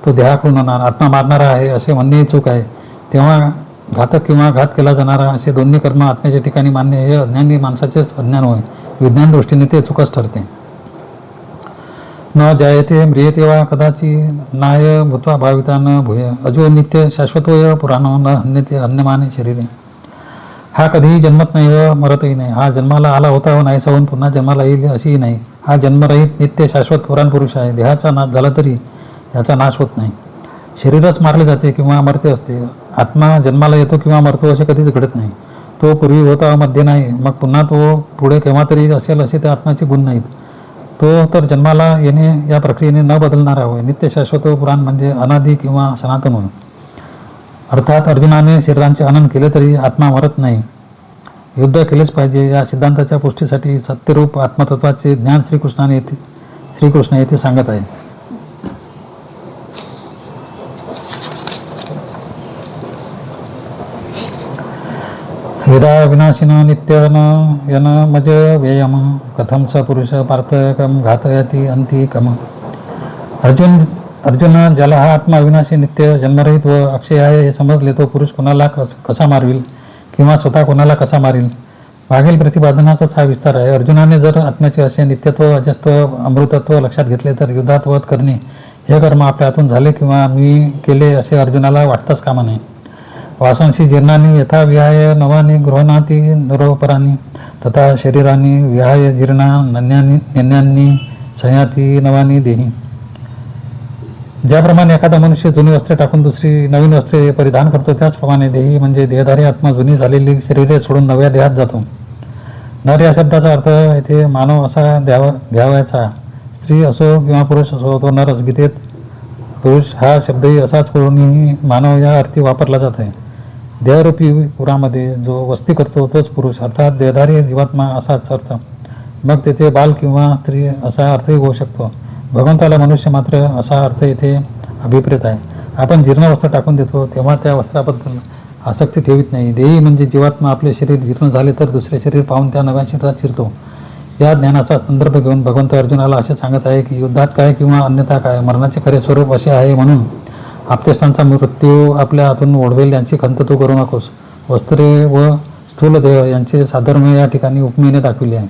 तो देहाकडून होणार. आत्मा मारणारा आहे असे म्हणणेही चूक आहे. तेव्हा घातक किंवा घात केला जाणारा असे दोन्ही कर्म आत्म्याच्या ठिकाणी मानणे हे अज्ञानी माणसाचेच अज्ञान होय. विज्ञान दृष्टीने ते चुकच ठरते. न जायते म्रियते वा कदाची नाय भूत्वा भाविता न भूय अजो नित्य शाश्वतोय पुराणो न हन्यते हन्यमाने शरीरे. हा कधीही जन्मत नाही व मरतही नाही. हा जन्माला आला होता व नाहीसा होऊन पुन्हा जन्माला येईल अशीही नाही. हा जन्मरहित नित्य शाश्वत पुराण पुरुष आहे. देहाचा नाश झाला तरी याचा नाश होत नाही. शरीरच मारले जाते किंवा मरते असते. आत्मा जन्माला येतो किंवा मरतो असे कधीच घडत नाही. तो पूर्वी होता मध्ये नाही, मग पुन्हा तो पुढे केव्हा तरी असेल असे त्या आत्म्याचे गुण नाहीत. तो तर जन्माला येणे या प्रक्रियेने न बदलणारा होय. नित्य शाश्वत पुराण म्हणजे अनादी किंवा सनातन होय. अर्थात अर्जुनाने शरीरांचे हनन केले तरी आत्मा मरत नाही. युद्ध केलेच पाहिजे या सिद्धांताच्या पुष्टीसाठी सत्यरूप आत्मतत्वाचे ज्ञान श्रीकृष्ण येथे सांगत आहे. वेदा विनाशिन नित्यन यन मज व्ययम कथम स पुरुष पार्थकम घातयती अंती कम. अर्जुन ज्याला हा आत्मा अविनाशी, नित्य, जन्मरहित व अक्षय आहे हे समजले तो पुरुष कोणाला कसा मारविल किंवा स्वतः कोणाला कसा मारील. मागील प्रतिपादनाचाच हा विस्तार आहे. अर्जुनाने जर आत्म्याचे असे नित्यत्व, अजस्त्व, अमृतत्व लक्षात घेतले तर युद्धात वध करणे हे कर्म आपल्या हातून झाले किंवा मी केले असे अर्जुनाला वाटताच कामा नये. वासांशी जीर्णानी यथा विहाय नवानी गृहणाती नरोपरानी तथा शरीरानी विहाय जीर्णा नन्यांनी संयाती नवानी देही. ज्याप्रमाणे एखादा मनुष्य जुनी वस्त्रे टाकून दुसरी नवीन वस्त्रे परिधान करतो त्याचप्रमाणे देही म्हणजे देहधारी आत्मा जुनी झालेली शरीरे सोडून नव्या देहात जातो. नर या शब्दाचा अर्थ येथे मानव असा घ्यावायचा. स्त्री असो किंवा पुरुष असो तो नरच. गीतेत पुरुष हा शब्दही असाच करूनही मानव या अर्थी वापरला जात आहे. देहरूपी पुरामध्ये जो वस्ती करतो तोच पुरुष अर्थात देहधारी जीवात्मा असाच अर्थ. मग तेथे बाल किंवा स्त्री असा अर्थही होऊ शकतो. भगवंताला मनुष्य मात्र असा अर्थ येथे अभिप्रेत आहे. आपण जीर्ण वस्त्र टाकून देतो तेव्हा त्या वस्त्राबद्दल आसक्ती ठेवीत नाही. देही म्हणजे जीवात्मा आपले शरीर जीर्ण झाले तर दुसरे शरीर पाहून त्या नव्या शरीरात शिरतो. या ज्ञानाचा संदर्भ घेऊन भगवंत अर्जुनाला असे सांगत आहे की युद्धात काय किंवा अन्यथा काय मरणाचे खरे स्वरूप असे आहे. म्हणून आपतेष्टांचा मृत्यू आपल्या हातून ओढवेल यांची खंत तू करू नकोस. वस्त्रे व स्थूल देह यांचे साधर्म्य या ठिकाणी उपमेने दाखविले आहे.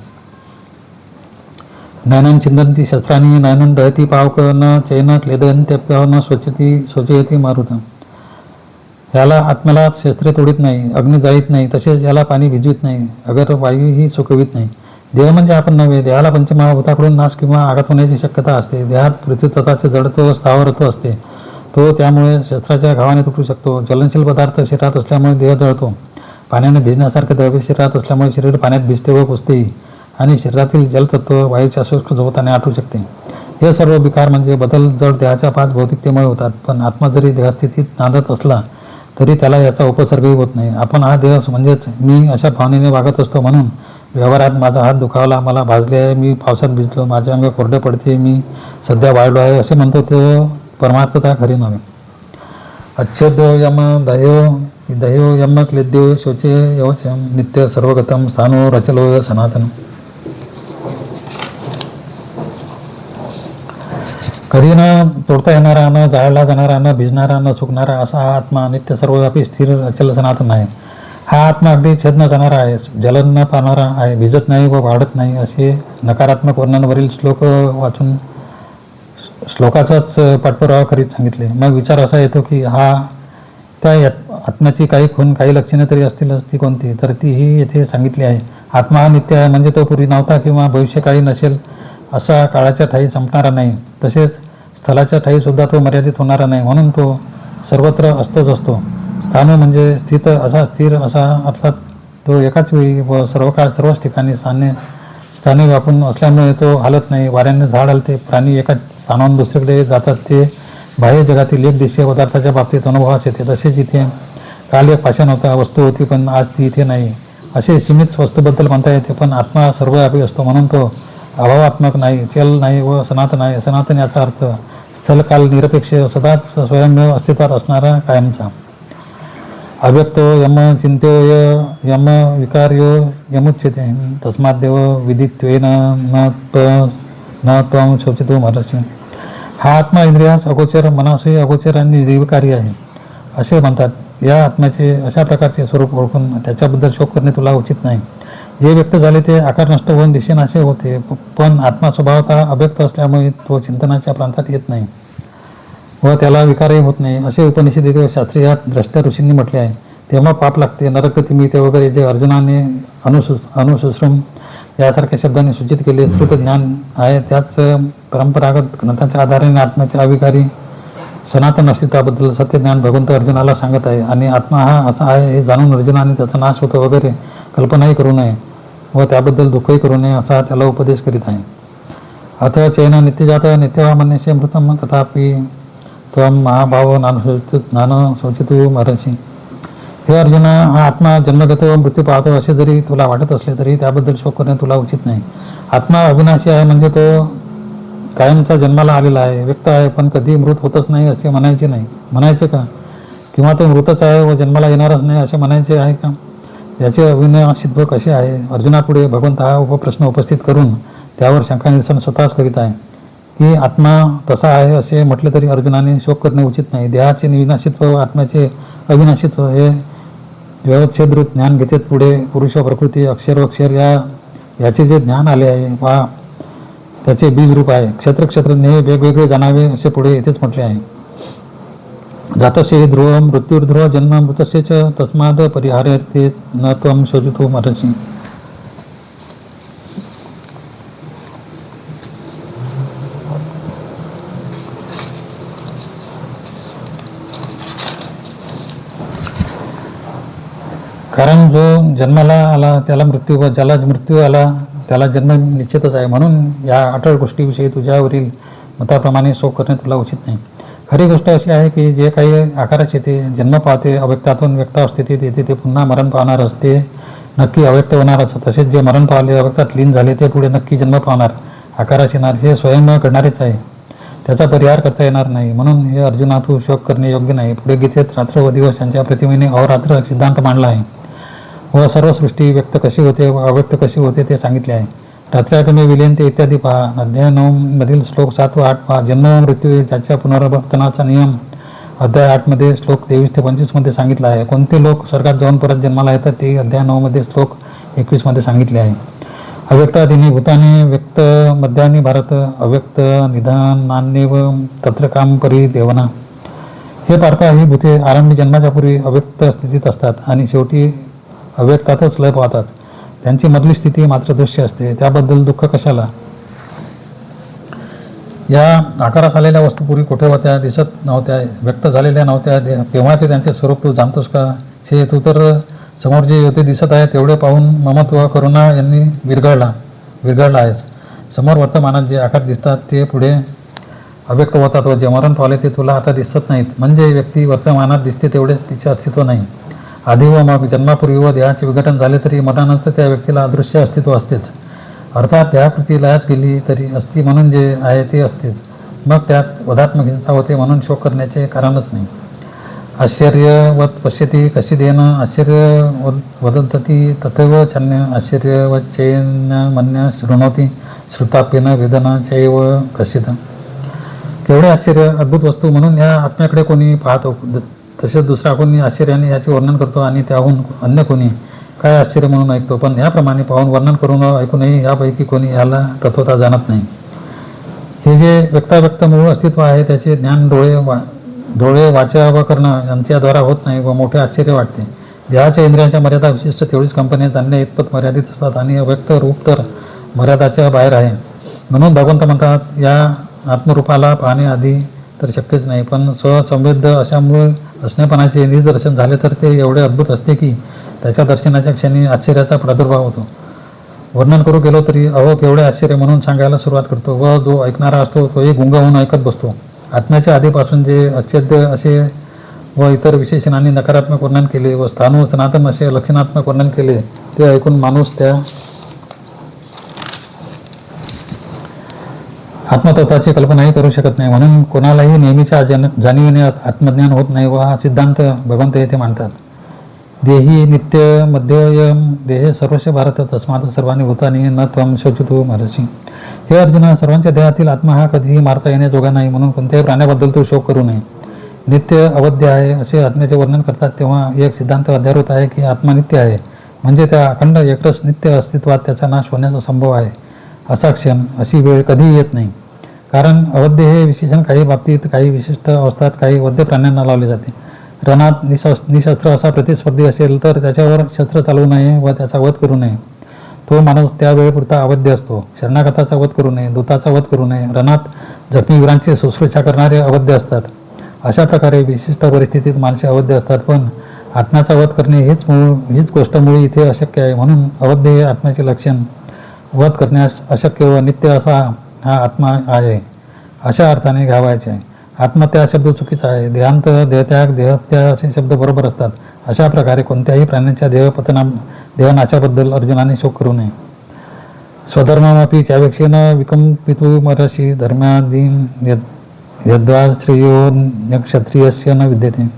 नयनं चिंदंती शस्त्रांनी नयनं दहती पावक न चैन क्लेदयंत्यप्य न स्वच्छयती मारुत. याला आत्म्याला शस्त्रे तोडीत नाही, अग्नी जाळीत नाही, तसेच याला पाणी भिजवीत नाही, अगर वायूही सुकवित नाही. देह म्हणजे आपण नव्हे. देहाला पंचमहाभूताकडून नाश किंवा आघात होण्याची शक्यता असते. देहात पृथ्वीतत्वाचे जडत्व स्थावरत्व असते. तो त्यामुळे शस्त्राच्या घावाने तुटू शकतो. ज्वलनशील पदार्थ शरीरात असल्यामुळे देह जळतो. पाण्याने भिजण्यासारखे द्रव्य शरीरात असल्यामुळे शरीर पाण्यात भिजते व पुसतेही आणि शरीरातील जलतत्व वायूच्या शुष्क झोपताने आटू शकते. हे सर्व विकार म्हणजे बदल जड देहाच्या 5 भौतिकतेमुळे होतात. पण आत्मा जरी देहस्थितीत नांदत असला तरी त्याला याचा उपसर्गही होत नाही. आपण हा देह म्हणजेच मी अशा भावनेने वागत असतो म्हणून व्यवहारात माझा हात दुखावला, मला भाजले आहे, मी पावसात भिजलो, माझे अंग कोरडे पडते, मी सध्या वाढलो आहे असे म्हणतो ते परमार्थता खरी नव्हे. अच्छेद्यो यम दह्यो यम क्लेद्यो शोचे यवचम नित्य सर्वगतम स्थानो रचलो सनातन. कधी न तोडता येणारा, न जाळला जाणारा, न भिजणारा, न सुकणारा असा हा आत्मा नित्य सर्वव्यापी स्थिर अचल सनातन आहे. हा आत्मा अगदी छेद न जाणारा आहे, जलन न पाहणारा आहे, भिजत नाही व वाढत नाही असे नकारात्मक वर्णनावरील श्लोक वाचून श्लोकाचाच पाठपुरावा करीत सांगितले. मग विचार असा येतो की त्या आत्म्याची काही खूण, काही लक्षणे तरी असतीलच, ती कोणती? तर तीही येथे सांगितली आहे. आत्मा हा नित्य आहे, म्हणजे तो पूर्वी नव्हता किंवा भविष्यकाळी नसेल असा काळाच्या ठायी संपणारा नाही. तसेच स्थलाच्या ठायीसुद्धा तो मर्यादित होणारा नाही, म्हणून तो सर्वत्र असतोच असतो. स्थान म्हणजे स्थित असा, स्थिर असा, अर्थात तो एकाच वेळी व सर्व काळ सर्वच ठिकाणी स्थाने व्यापून असल्यामुळे तो हालत नाही. वाऱ्याने झाड हलते, प्राणी एका स्थानावरून दुसरीकडे जातात, ते बाह्य जगातील एक देशीय पदार्थाच्या बाबतीत अनुभवास येते. तसेच इथे काल एक पाषाण होता, वस्तू होती पण आज ती इथे नाही असे सीमित वस्तूबद्दल म्हणता येते. पण आत्मा सर्वव्यापी असतो म्हणून तो अभावात्मक नाही, चल नाही व सनातन आहे. सनातन याचा अर्थ स्थलकाल निरपेक्ष, सदाच स्वयंमेव अस्तित्वात असणारा कायमचा. अव्यक्तो यम चिंत्यो यम विकार्यो यमुच्यते तस्माद्देव विदित्वेन न त्वं शोचितो महर्षी. हा आत्मा इंद्रियास अगोचर, मनासही अगोचर आणि निर्विकारी आहे असे म्हणतात. या आत्म्याचे अशा प्रकारचे स्वरूप ओळखून त्याच्याबद्दल शोक करणे तुला उचित नाही. जे व्यक्त झाले ते आकार नष्ट होऊन दिसेनासे होते, पण आत्मा स्वभावतः अव्यक्त असल्यामुळे तो चिंतनाच्या प्रांतात येत नाही व त्याला विकारही होत नाही असे उपनिषदेत व शास्त्रीयात द्रष्टा ऋषींनी म्हटले आहे. तेव्हा पाप लागते, नरकगती मिळते वगैरे जे अर्जुनाने अनुशुश्रुम यासारख्या शब्दांनी सूचित केले. श्रुत ज्ञान आहे, त्याच परंपरागत ग्रंथाच्या आधाराने आत्म्याच्या अविकारी सनातन अस्तित्वाबद्दल सत्यज्ञान भगवंत अर्जुनाला सांगत आहे. आणि आत्मा हा असा आहे हे जाणून अर्जुनाने त्याचा नाश होतो वगैरे कल्पनाही करू नये व त्याबद्दल दुःखही करू नये असा त्याला उपदेश करीत आहे. अथ चैन नित्यजात नित्यवा मन्यसे मृतम तथापि त्वं महाभाव नान शोचितो महर्षी. हे अर्जुना, हा आत्मा जन्म घेतो व मृत्यू पाहतो असे जरी तुला वाटत असले तरी त्याबद्दल शोक करणे तुला उचित नाही. आत्मा अविनाशी आहे, म्हणजे तो कायमचा जन्माला आलेला आहे, व्यक्त आहे, पण कधी मृत होतच नाही असे म्हणायचे नाही. म्हणायचे का? किंवा तो मृतच आहे व जन्माला येणारच नाही असे म्हणायचे आहे का? याचे अविनाशित्व कसे आहे? अर्जुनापुढे भगवंत हा उपप्रश्न उपस्थित करून त्यावर शंका निरसन स्वतःच करीत आहे की आत्मा तसा आहे असे म्हटले तरी अर्जुनाने शोक करणे उचित नाही. देहाचे विनाशित्व व आत्म्याचे अविनाशित्व हे व्यवच्छेदरूप ज्ञान घेतेत. पुढे पुरुष व प्रकृती, अक्षर व अक्षर याचे जे ज्ञान आले आहे वा त्याचे बीज रूप आहे. क्षेत्रज्ञ हे वेगवेगळे जाणावे असे पुढे येथेच म्हटले आहे. जातस्य ध्रुव मृत्युर्ध्रुव जन्म मृतस्य च तस्माद परिहार्यते न त्वं शोचितो महर्षी. कारण जो जन्माला आला त्याला मृत्यू व ज्याला मृत्यू आला त्याला जन्म निश्चितच आहे. म्हणून या अटळ गोष्टीविषयी तुझ्यावरील मताप्रमाणे शोक करणे तुला उचित नाही. खरी गोष्ट अशी आहे की जे काही आकाराचे येते, जन्म पाहते, अव्यक्तातून व्यक्तावस्थेत येते, ते पुन्हा मरण पावणार असते, नक्की अव्यक्त होणारच. तसेच जे मरण पावले, अव्यक्तात लीन झाले, ते पुढे नक्की जन्म पावणार, आकारास येणार. हे स्वयं घडणारेच आहे, त्याचा परिहार करता येणार नाही. म्हणून हे अर्जुना, तू शोक करणे योग्य नाही. पुढे गीतेत रात्र व दिवस यांच्या प्रतिमेने अहोरात्र सिद्धांत मांडला आहे व सर्व सृष्टी व्यक्त कशी होते व अव्यक्त कशी होते ते सांगितले आहे. रात्र्याकमे विलीनते इत्यादी पहा. अध्याय 9 मधील श्लोक 7 व 8 पहा. जन्म मृत्यू त्याच्या पुनरावर्तनाचा नियम अध्याय 8 मध्ये श्लोक 23 ते 25 मध्ये सांगितला आहे. कोणते लोक स्वर्गात जाऊन परत जन्माला येतात ते अध्याय 9 मध्ये श्लोक 21 मध्ये सांगितले आहे. अव्यक्तादिनी भूतानी व्यक्त मध्यानी भारत अव्यक्त निधान नान्यव तत्र काम परी देवना. हे पार्था, ही भूते आरंभी जन्माच्या पूर्वी अव्यक्त स्थितीत असतात आणि शेवटी अव्यक्तातच लय पावतात. त्यांची मधली स्थिती मात्र दृश्य असते. त्याबद्दल दुःख कशाला? या आकारास आलेल्या वस्तू पूर्वी कुठे होत्या? दिसत नव्हत्या, व्यक्त झालेल्या नव्हत्या. तेव्हाचे त्यांचे स्वरूप तू जाणतोस का? तू तर समोर जे योद्धे दिसत आहे तेवढे पाहून ममत्व करुणा यांनी विरघळला आहेच. समोर वर्तमानात जे आकार दिसतात ते पुढे अव्यक्त होतात व जे मरण पावले ते तुला आता दिसत नाहीत. म्हणजे व्यक्ती वर्तमानात दिसते तेवढेच तिचे अस्तित्व नाही. आधी व मग जन्मापूर्वी व देहाचे विघटन झाले तरी मरणानंतर त्या व्यक्तीला अदृश्य अस्तित्व असतेच. अर्थात देहाकृती लयाच गेली तरी असती म्हणून जे आहे ते असतेच. मग त्यात वधात्मक हिंसा होते म्हणून शोक करण्याचे कारणच नाही. आश्चर्यवत पश्यती कशिदेन आश्चर्य वदंतती तथैव चान्य आश्चर्यवच्चैन मन्य शृणोती श्रुताप्येन वेदना चैव कशिद. केवढे आश्चर्य अद्भुत वस्तू म्हणून या आत्म्याकडे कोणी पाहतो, तसेच दुसरा कोणी आश्चर्याने याचे वर्णन करतो आणि त्याहून अन्य कोणी काय आश्चर्य म्हणून ऐकतो. पण याप्रमाणे पाहून वर्णन करून ऐकूनही यापैकी कोणी याला तत्वता जाणत नाही. हे जे व्यक्ताव्यक्त मूळ अस्तित्व आहे त्याचे ज्ञान डोळे वाचा व कर्ण यांच्याद्वारा होत नाही व मोठे आश्चर्य वाटते. देहाच्या इंद्रियांच्या मर्यादा विशिष्ट तेवढीच कंपन्या जाणण्या इतपत मर्यादित असतात आणि अव्यक्त रूप तर मर्यादाच्या बाहेर आहे. म्हणून भगवंत म्हणतात या आत्मरूपाला पाहणे आधी तर शक्यच नाही, पण स्वसंवेद अशामुळे असण्यापणाचे निदर्शन झाले तर ते एवढे अद्भुत असते की त्याच्या दर्शनाच्या क्षणी आश्चर्याचा प्रादुर्भाव होतो. वर्णन करू गेलो तरी अहो केवढे आश्चर्य म्हणून सांगायला सुरुवात करतो व जो ऐकणारा असतो तोही गुंग होऊन ऐकत बसतो. आत्म्याच्या आधीपासून जे अच्छेद्य असे व इतर विशेषणांनी नकारात्मक वर्णन केले व स्थाणू सनातन असे लक्षणात्मक वर्णन केले ते ऐकून माणूस त्या आत्मतत्वाची कल्पनाही करू शकत नाही. म्हणून कोणालाही नेहमीच्या जाणीवेने आत्मज्ञान होत नाही व हा सिद्धांत भगवंत येथे मांडतात. देही नित्य मध्ययम देहे सर्वस्व भारत तस्मात सर्वांनी भूतानी न त्वम शोचितो महर्षी. हे अर्जुना, सर्वांच्या देहातील आत्मा हा कधीही मारता येण्याजोगा नाही म्हणून कोणत्याही प्राण्याबद्दल तू शोक करू नये. नित्य अवध्य आहे असे आत्म्याचे वर्णन करतात तेव्हा एक सिद्धांत अध्यारोत आहे की आत्मा नित्य आहे. म्हणजे त्या अखंड एकरस नित्य अस्तित्वात त्याचा नाश होण्याचा संभव आहे. असा क्षण अशी वेळ कधीही येत नाही. कारण अवध्य हे विशेषण काही बाबतीत काही विशिष्ट अवस्थात काही वध्य प्राण्यांना लावले जाते. रणात निशस्त्र असा प्रतिस्पर्धी असेल तर त्याच्यावर शस्त्र चालवू नये व त्याचा वध करू नये. तो माणूस त्या वेळेपुरता अवध्य असतो. शरणागताचा वध करू नये, दूताचा वध करू नये. रणात जखमी वीरांची शुश्रूषा करणारे अवध्य असतात. अशा प्रकारे विशिष्ट परिस्थितीत माणसे अवध्य असतात. पण आत्म्याचा वध करणे हीच गोष्ट मुळी इथे अशक्य आहे. म्हणून अवध्य हे आत्म्याचे लक्षण. वध करण्यास अशक्य व नित्य असा हा आत्मा आहे अशा अर्थाने घ्यावायचे आहे. आत्महत्या शब्द चुकीचा आहे. देहांत, देहत्याग, देहत्या असे शब्द बरोबर असतात. अशा प्रकारे कोणत्याही प्राण्यांच्या देहनाशाबद्दल अर्जुनाने शोक करू नये. स्वधर्मापि चावेक्षेन विकंपितु महर्षी धर्मादीन यद्वा श्रेयो क्षत्रियस्य न विद्यते.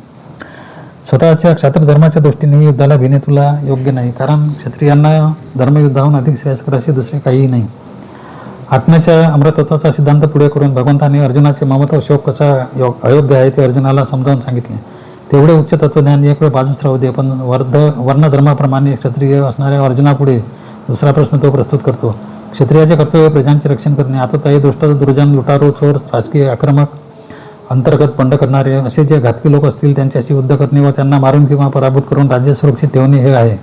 स्वतःच्या क्षात्रधर्माच्या दृष्टीने युद्धाला भिणे तुला योग्य नाही, कारण क्षत्रियांना धर्मयुद्धाहून अधिक श्रेयस्कर असे दुसरे काहीही नाही. आत्म्याच्या अमृतत्वाचा सिद्धांत पुढे करून भगवंताने अर्जुनाचे ममत्व शोक कसा अयोग्य आहे ते अर्जुनाला समजावून सांगितले. तेवढे उच्च तत्वज्ञान एक वेळ बाजूच राहू दे, पण वर्णधर्माप्रमाणे क्षत्रिय असणाऱ्या अर्जुनापुढे दुसरा प्रश्न तो प्रस्तुत करतो. क्षत्रियाचे कर्तव्य प्रजांचे रक्षण करणे. आततायी दुष्ट दुर्जन लुटारू चोर राजकीय आक्रमक अंतर्गत बंड करणारे असे जे घातकी लोक असतील त्यांच्याशी युद्ध करणे व त्यांना मारून किंवा पराभूत करून राज्य सुरक्षित ठेवणे हे आहे.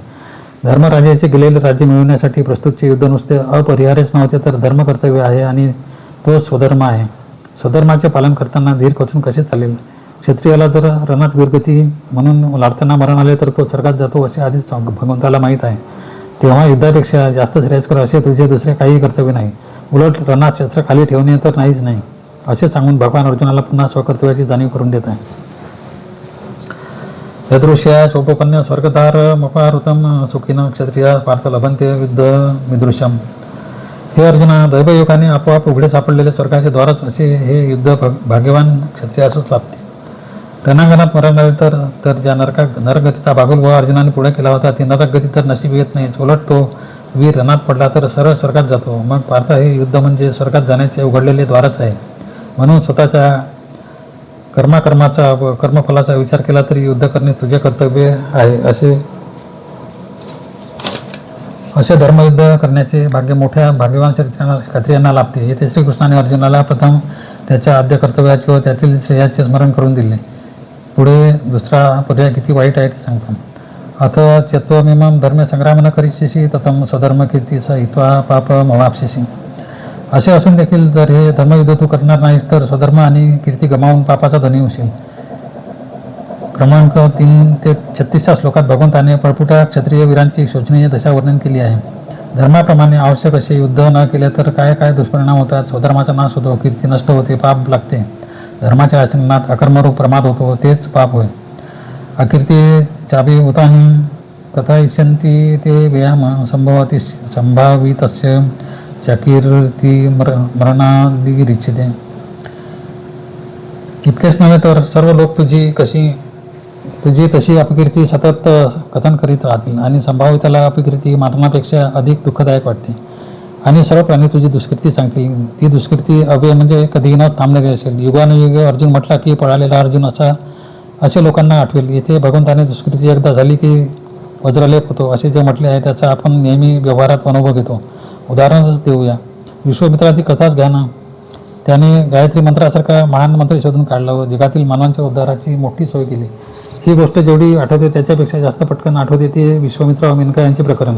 धर्मराज्याचे गेलेले राज्य मिळवण्यासाठी प्रस्तुतचे युद्ध नुसते अपरिहार्यच नव्हते तर धर्मकर्तव्य आहे आणि तो स्वधर्म आहे. स्वधर्माचे पालन करताना धीर खचून कसे चालेल. क्षत्रियाला जर रणात वीरगती म्हणून लाडताना मरण आले तर तो स्वर्गात जातो असे आधीच भगवंताला माहीत आहे. तेव्हा युद्धापेक्षा जास्त श्रेयस्कर असे तुझे दुसरे काही कर्तव्य नाही. उलट रणात शस्त्र खाली ठेवणे तर नाहीच नाही असे सांगून भगवान अर्जुनाला पुन्हा स्वकर्तव्याची जाणीव करून देत आहे. यदृश्या सोपपन्न स्वर्गधार मपारुतम सुखिन क्षत्रिया पार्थ लभंते युद्ध विदृश्यम. हे अर्जुना, दैवयोगाने आपोआप उघडे सापडलेले स्वर्गाचे द्वारच असे हे युद्ध भाग्यवान क्षत्रियासच लाभते. रणांगणात मरण आले तर ज्या नरगतीचा बागुल व अर्जुनाने पुढे केला होता ती नरकगती तर नशीब येत नाहीच. उलट तो वीर रणात पडला तर सरळ स्वर्गात जातो. मग पार्थ हे युद्ध म्हणजे स्वर्गात जाण्याचे उघडलेले द्वारच आहे. म्हणून स्वतःच्या कर्माचा व कर्मफलाचा विचार केला तरी युद्ध करणे तुझे कर्तव्य आहे. असे धर्मयुद्ध करण्याचे भाग्य मोठ्या भाग्यवान क्षत्रियांना लाभते. येथे श्रीकृष्णाने अर्जुनाला प्रथम त्याच्या आद्य कर्तव्याचे व त्यातील श्रेयाचे स्मरण करून दिले. पुढे दुसरा पर्याय किती वाईट आहे ते सांगतो. अथ चत्वमिमं धर्म संग्राम न करिष्यसि ततम स्वधर्म कीर्ती स हित्वा पाप मवाप्स्यसि. असे असून देखील जर हे धर्मयुद्ध तू करणार नाहीस तर स्वधर्म आणि कीर्ती गमावून पापाचा धनी होशील. क्रमांक 3 ते 36च्या श्लोकात भगवंताने पळपुटा क्षत्रिय वीरांची शोचनीय दशा वर्णन केली आहे. धर्माप्रमाणे आवश्यक असे युद्ध न केले तर काय काय दुष्परिणाम होतात. स्वधर्माचा नाश होतो, कीर्ती नष्ट होते, पाप लागते. धर्माच्या आचरणात अकर्मरूप प्रमाद होतो, तेच पाप होय. अकीर्ती चाबी उतानी कथा इष्यंती ते व्यायाम संभावितस्य चकीर्ती मरणादिरिच्यते. इतकेच नव्हे तर सर्व लोक तुझी तशी अपकीर्ती सतत कथन करीत राहतील आणि संभाव्यतेला अपकीर्ती मरणापेक्षा अधिक दुःखदायक वाटते. आणि सर्व प्राणी तुझी दुष्कृती सांगतील. ती दुष्कृती अव्यय म्हणजे कधीही न थांबलेली असेल. युगानुयुगे अर्जुन म्हटला की पळालेला अर्जुन असे लोकांना आठवेल. येथे भगवंताने दुष्कृती एकदा झाली की वज्रलेप होतो असे जे म्हटले आहे त्याचा आपण नेहमी व्यवहारात अनुभव घेतो. उदाहरणच देऊया. विश्वामित्राची कथाच घ्या ना. त्याने गायत्री मंत्रासारखा महान मंत्र शोधून काढला व जगातील मानवांच्या उद्धाराची मोठी सोय केली. ही गोष्ट जेवढी आठवते त्याच्यापेक्षा जास्त पटकन आठवते ते विश्वामित्र व मेनका यांचे प्रकरण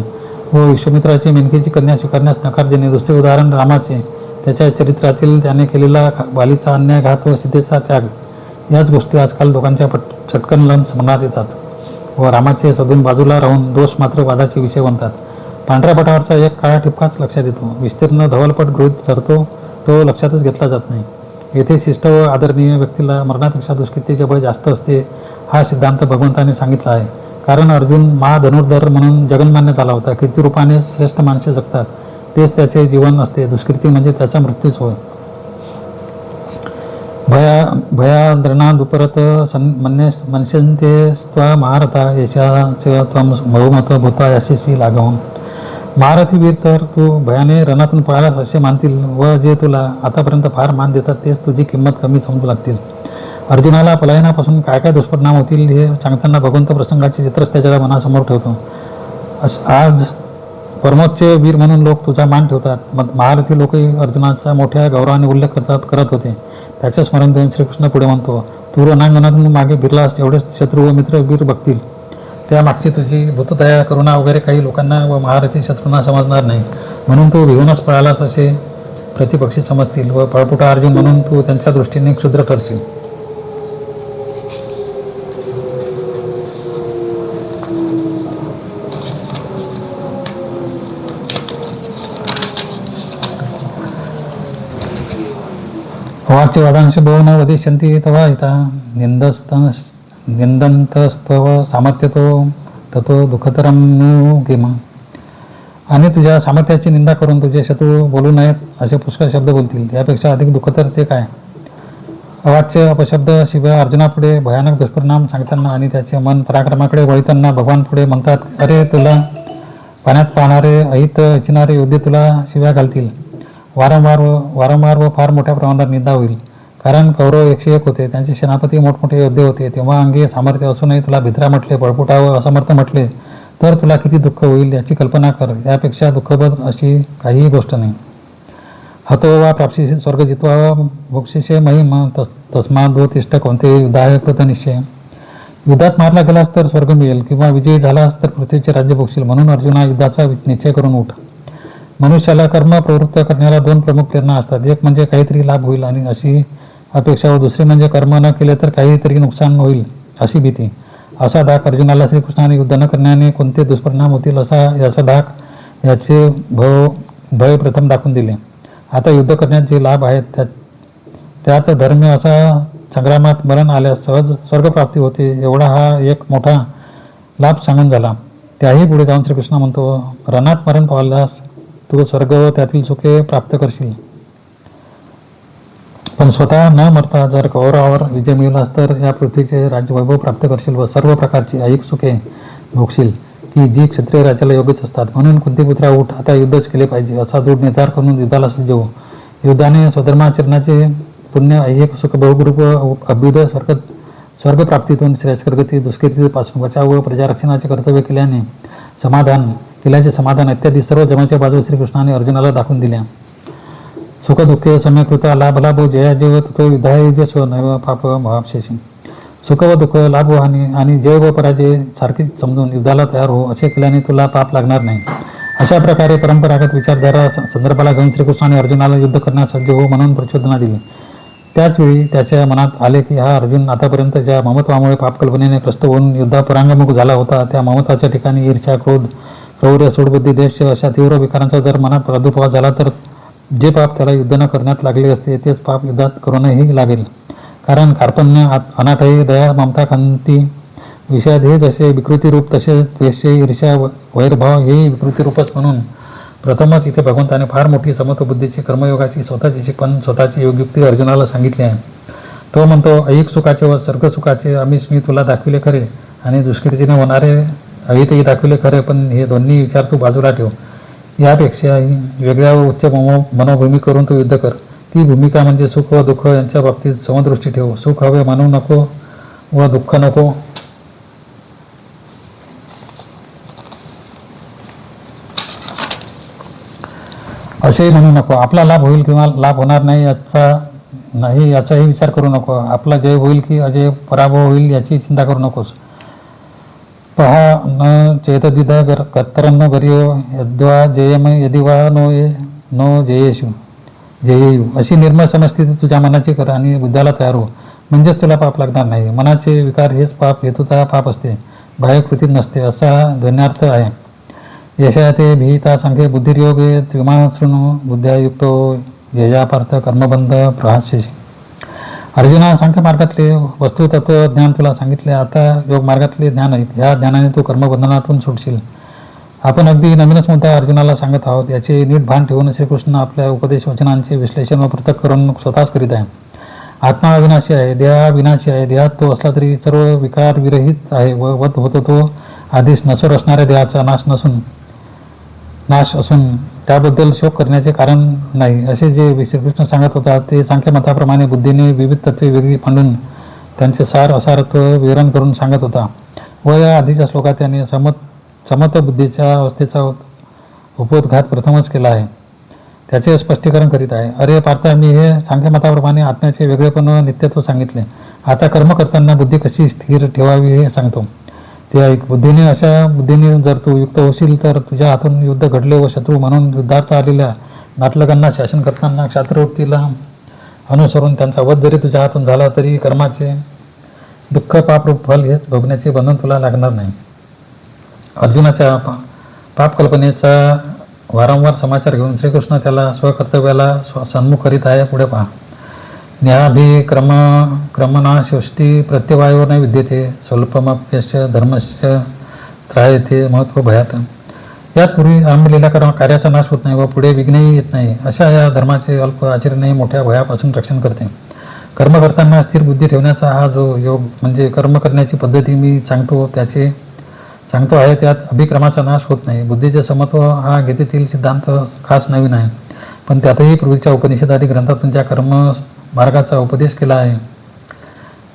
व विश्वामित्राची मेनकेची कन्या स्वीकारण्यास नकार देणे. दुसरे उदाहरण रामाचे. त्याच्या चरित्रातील त्याने केलेला बालीचा अन्यायघात व सीतेचा त्याग. याच गोष्टी आजकाल लोकांच्या चटकन स्मरणात येतात व रामाचे सदून बाजूला राहून दोष मात्र वादाचे विषय बनतात. पांढऱ्या पटावरचा एक काळा ठिपकाच लक्षात येतो. विस्तीर्ण धवलपट गृहीत धरतो तो लक्षातच घेतला जात नाही. येथे शिष्ट व आदरणीय व्यक्तीला मरणापेक्षा दुष्कृतीचे भय जास्त असते हा सिद्धांत भगवंताने सांगितला आहे. कारण अर्जुन महाधनुर्धर म्हणून जगन्मान्य झाला होता. कीर्तिरूपाने श्रेष्ठ माणसे जगतात, तेच त्याचे जीवन असते. दुष्कृती म्हणजे त्याचा मृत्यूच होय. भयाद्रणादुपरत मन्यन्ते स्व महारथा यशाच त्वं बहुमत भूता यशस्वी लागवून. महारथी वीर तर तू भयाने रणातून पळालास असे मानतील व जे तुला आतापर्यंत फार मान देतात तेच तुझी किंमत कमी समजू लागतील. अर्जुनाला पलायनापासून काय काय दुष्परिणाम होतील हे सांगताना भगवंत प्रसंगाचे चित्रच त्याच्या मनासमोर ठेवतो. आज परमोच्च वीर म्हणून लोक तुझा मान ठेवतात. महारथी लोकही अर्जुनाचा मोठ्या गौरवाने उल्लेख करत होते. त्याचे स्मरण देऊन श्रीकृष्ण पुढे म्हणतो, तू रणांगणातून मागे फिरलास एवढे शत्रू व मित्र वीर बघतील. त्यामागची तुझी भूतदया करुणा वगैरे काही लोकांना व महारथी शत्रूंना समजणार नाही म्हणून तू भिवूनच पळालास असे प्रतिपक्षी समजतील व पळपुटा अर्जुन म्हणून तू त्यांच्या दृष्टीने क्षुद्र ठरशील. वाच्य वादांश बहु न वदिष्यन्ति तवा हिता निंदन्तस्तव सामर्थ्यतो ततो दुःखतरं नु किम. आणि तुझ्या सामर्थ्याची निंदा करून तुझे शत्रू बोलू नयेत असे पुष्कळ शब्द बोलतील. यापेक्षा अधिक दुःखतर ते काय. अवाच्य अपशब्द शिवाय अर्जुनापुढे भयानक दुष्परिणाम सांगताना आणि त्याचे मन पराक्रमाकडे वळताना भगवान पुढे म्हणतात, अरे तुला पाण्यात पाहणारे अहित इच्छिणारे योद्धे तुला शिव्या घालतील. वारंवार व फार मोठ्या प्रमाणात निंदा होईल. कारण कौरव 101 होते. त्यांचे सेनापती मोठमोठे योद्धे होते. तेव्हा अंगी सामर्थ्य असूनही तुला भित्रा म्हटले, पळपुटा व असमर्थ म्हटले तर तुला किती दुःख होईल याची कल्पना कर. यापेक्षा दुःखद अशी काहीही गोष्ट नाही. हतो वा प्राप्सिसे स्वर्ग जित्वा भोक्षिषे महिम तस्मादोत्तिष्ठ कोणते युद्धाय कृतनिश्चय. युद्धात मारला गेलास तर स्वर्ग मिळेल किंवा विजयी झालास तर पृथ्वीचे राज्य भोगशील. म्हणून अर्जुना युद्धाचा निश्चय करून उठ. मनुष्याला कर्म प्रवृत्त करण्याला दोन प्रमुख प्रेरणा असतात. एक म्हणजे काहीतरी लाभ होईल आणि अशी अपेक्षा व दुसरी म्हणजे कर्म न केले तर काहीतरी नुकसान होईल अशी भीती. असा धाक अर्जुनाला श्रीकृष्णाने युद्ध न करण्याने कोणते दुष्परिणाम होतील याचा धाक याचे भय प्रथम दाखवून दिले. आता युद्ध करण्यात जे लाभ आहेत त्यात धर्म असा संग्रामात मरण आल्यास सहज स्वर्गप्राप्ती होते एवढा हा एक मोठा लाभ सांगून झाला. त्याही पुढे जाऊन श्रीकृष्ण म्हणतो, रणात मरण पावल्यास तू स्वर्ग व त्यातील सुखे प्राप्त करशील. पण स्वतः न मरता जर कौरवावर विजय मिळवलास तर या पृथ्वीचे राज्यवैभव प्राप्त करशील व सर्व प्रकारची ऐहिक सुखे भोगशील की जी क्षत्रिय राज्याला योग्यच असतात. म्हणून कुंतीपुत्रा उठ, आता युद्धच केले पाहिजे असा दृढ निर्धार करून युद्धाला सज्ज हो. युद्धाने स्वधर्माचरणाचे पुण्य ऐहिक सुख बहुरूप अभ्युद स्वर्गप्राप्तीतून श्रेष्ठगती दुष्कीर्तीपासून बचाव व प्रजारक्षणाचे कर्तव्य केल्याचे समाधान इत्यादी सर्व जमाच्या बाजू श्रीकृष्णाने अर्जुनाला दाखवून दिल्या. सुख दुःखे सम्यकृता लाभ जया जेव तो युद्धाय जसो नैव पाप महापशेषी. सुख व दुःख लाभ व हानी आणि जय व पराजय सारखी समजून युद्धाला तयार हो. असे केल्याने तुला पाप लागणार नाही. अशा प्रकारे परंपरागत विचारधारा संदर्भाला घेऊन श्रीकृष्णाने अर्जुनाला युद्ध करण्यास सज्ज हो म्हणून प्रचोदना दिली. त्याचवेळी त्याच्या मनात आले की हा अर्जुन आतापर्यंत ज्या ममत्वामुळे पापकल्पनेने ग्रस्त होऊन युद्धापरांगमुख झाला होता, त्या ममत्वाच्या ठिकाणी ईर्ष्या, क्रोध, क्रौर्य, सूडबुद्धी, देश अशा तीव्र विकारांचा जर मनात प्रादुर्भाव झाला तर जे पाप त्याला युद्ध न करण्यात लागले असते तेच पाप युद्धात करूनही लागेल. कारण कार्पण्य, अनाठही, दया, ममता, खांती, विषाद हे जसे विकृती रूप तसे द्वेष, ईर्ष्या, वैरभाव हे विकृती रूपच. म्हणून प्रथमच इथे भगवंताने फार मोठी समत्वबुद्धीची, कर्मयोगाची स्वतःची शिकवण, स्वतःची योगयुक्ती अर्जुनाला सांगितली आहे. तो म्हणतो, ऐहिक सुखाचे व स्वर्गसुखाचे आमिष मी तुला दाखविले खरे आणि दुष्कीर्तीने होणारे अहितही दाखविले खरे, पण हे दोन्ही विचार तू बाजूला ठेव. यापेक्षाही वेगळ्या व उच्च मनोभूमी करून तू युद्ध कर. ती भूमिका म्हणजे सुख व दुःख यांच्या बाबतीत समदृष्टी ठेव. सुख हवे मानू नको व दुःख नको. असेही म्हणू नको. आपला लाभ होईल किंवा लाभ होणार नाही याचाही विचार करू नको. आपला जय होईल की अजय पराभव होईल याची चिंता करू नकोस. पहा न चेतदिद कर्तरं न गर्यो यद्वा जयम यदि वा नो जयेयु. अशी निर्मळ समस्थिती तुझ्या मनाची कर आणि बुद्धाला तयार हो, म्हणजेच तुला पाप लागणार नाही. मनाचे विकार हेच पाप, हेतुतः पाप असते, बाह्यकृतीत नसते असा ध्वन्यार्थ आहे. यशते भीता संख्ये बुद्धिर्योगे त्रिमाशृणु बुद्ध्यायुक्तो यजापार्थ कर्मबंध प्रहास्यसि. अर्जुना, सांख्य मार्गातले वस्तुतत्व ज्ञान तुला सांगितले, आता योग मार्गातले ज्ञान आहेत. ह्या ज्ञानाने तू कर्मबंधनातून सुटशील. आपण अगदी नवीनच मुद्दा अर्जुनाला सांगत आहोत. याचे नीट भान ठेवून श्रीकृष्ण आपल्या उपदेश वचनांचे विश्लेषण व पृथक करून स्वतःच करीत आहे. आत्मा अविनाशी आहे, देहाविनाशी आहे. देहात तो असला तरी सर्व विकार विरहित आहे व वध होतो. तो आधीच नश्वर असणाऱ्या देहाचा नाश असून त्याबद्दल शोक करण्याचे कारण नाही. असे जे श्रीकृष्ण सांगत होता ते सांख्यमताप्रमाणे बुद्धीने विविध तत्वे वेगळी मांडून त्यांचे सार असारत्व विवरण करून सांगत होता. व या आधीच्या श्लोकात त्याने समत बुद्धीच्या अवस्थेचा उपोद्घात प्रथमच केला आहे. त्याचे स्पष्टीकरण करीत आहे. अरे पार्था, मी हे सांख्यमताप्रमाणे आत्म्याचे वेगळेपण व नित्यत्व सांगितले. आता कर्म करताना बुद्धी कशी स्थिर ठेवावी हे सांगतो. ते ऐक. अशा बुद्धीने जर तू युक्त होशील तर तुझ्या हातून युद्ध घडले व शत्रू म्हणून युद्धार्थ आलेल्या नाटलकांना शासन करताना क्षात्रवृत्तीला अनुसरून त्यांचा वध जरी तुझ्या हातून झाला तरी कर्माचे दुःख, पापरूप फल हेच भोगण्याचे बंधन तुला लागणार नाही. अर्जुनाच्या पापकल्पनेचा वारंवार समाचार घेऊन श्रीकृष्ण त्याला स्वकर्तव्याला सन्मुख करीत आहे. पुढे पहा. क्रमनाशोष्टी प्रत्यवायो न विद्यते स्वल्पमप्यस्य धर्मस्य त्रायते महत्व भयात. यात पूर्वी आरंभलेल्या कार्याचा नाश होत नाही व पुढे विघ्नही येत नाही. अशा या धर्माचे अल्प आचरणही मोठ्या भयापासून रक्षण करते. कर्म करताना स्थिर बुद्धी ठेवण्याचा हा जो योग म्हणजे कर्म करण्याची पद्धती मी सांगतो आहे त्यात अभिक्रमाचा नाश होत नाही. बुद्धीचे समत्व हा गीतेतील सिद्धांत खास नवीन आहे, पण त्यातही पूर्वीच्या उपनिषदादी ग्रंथातून ज्या कर्म मार्गाचा उपदेश केला आहे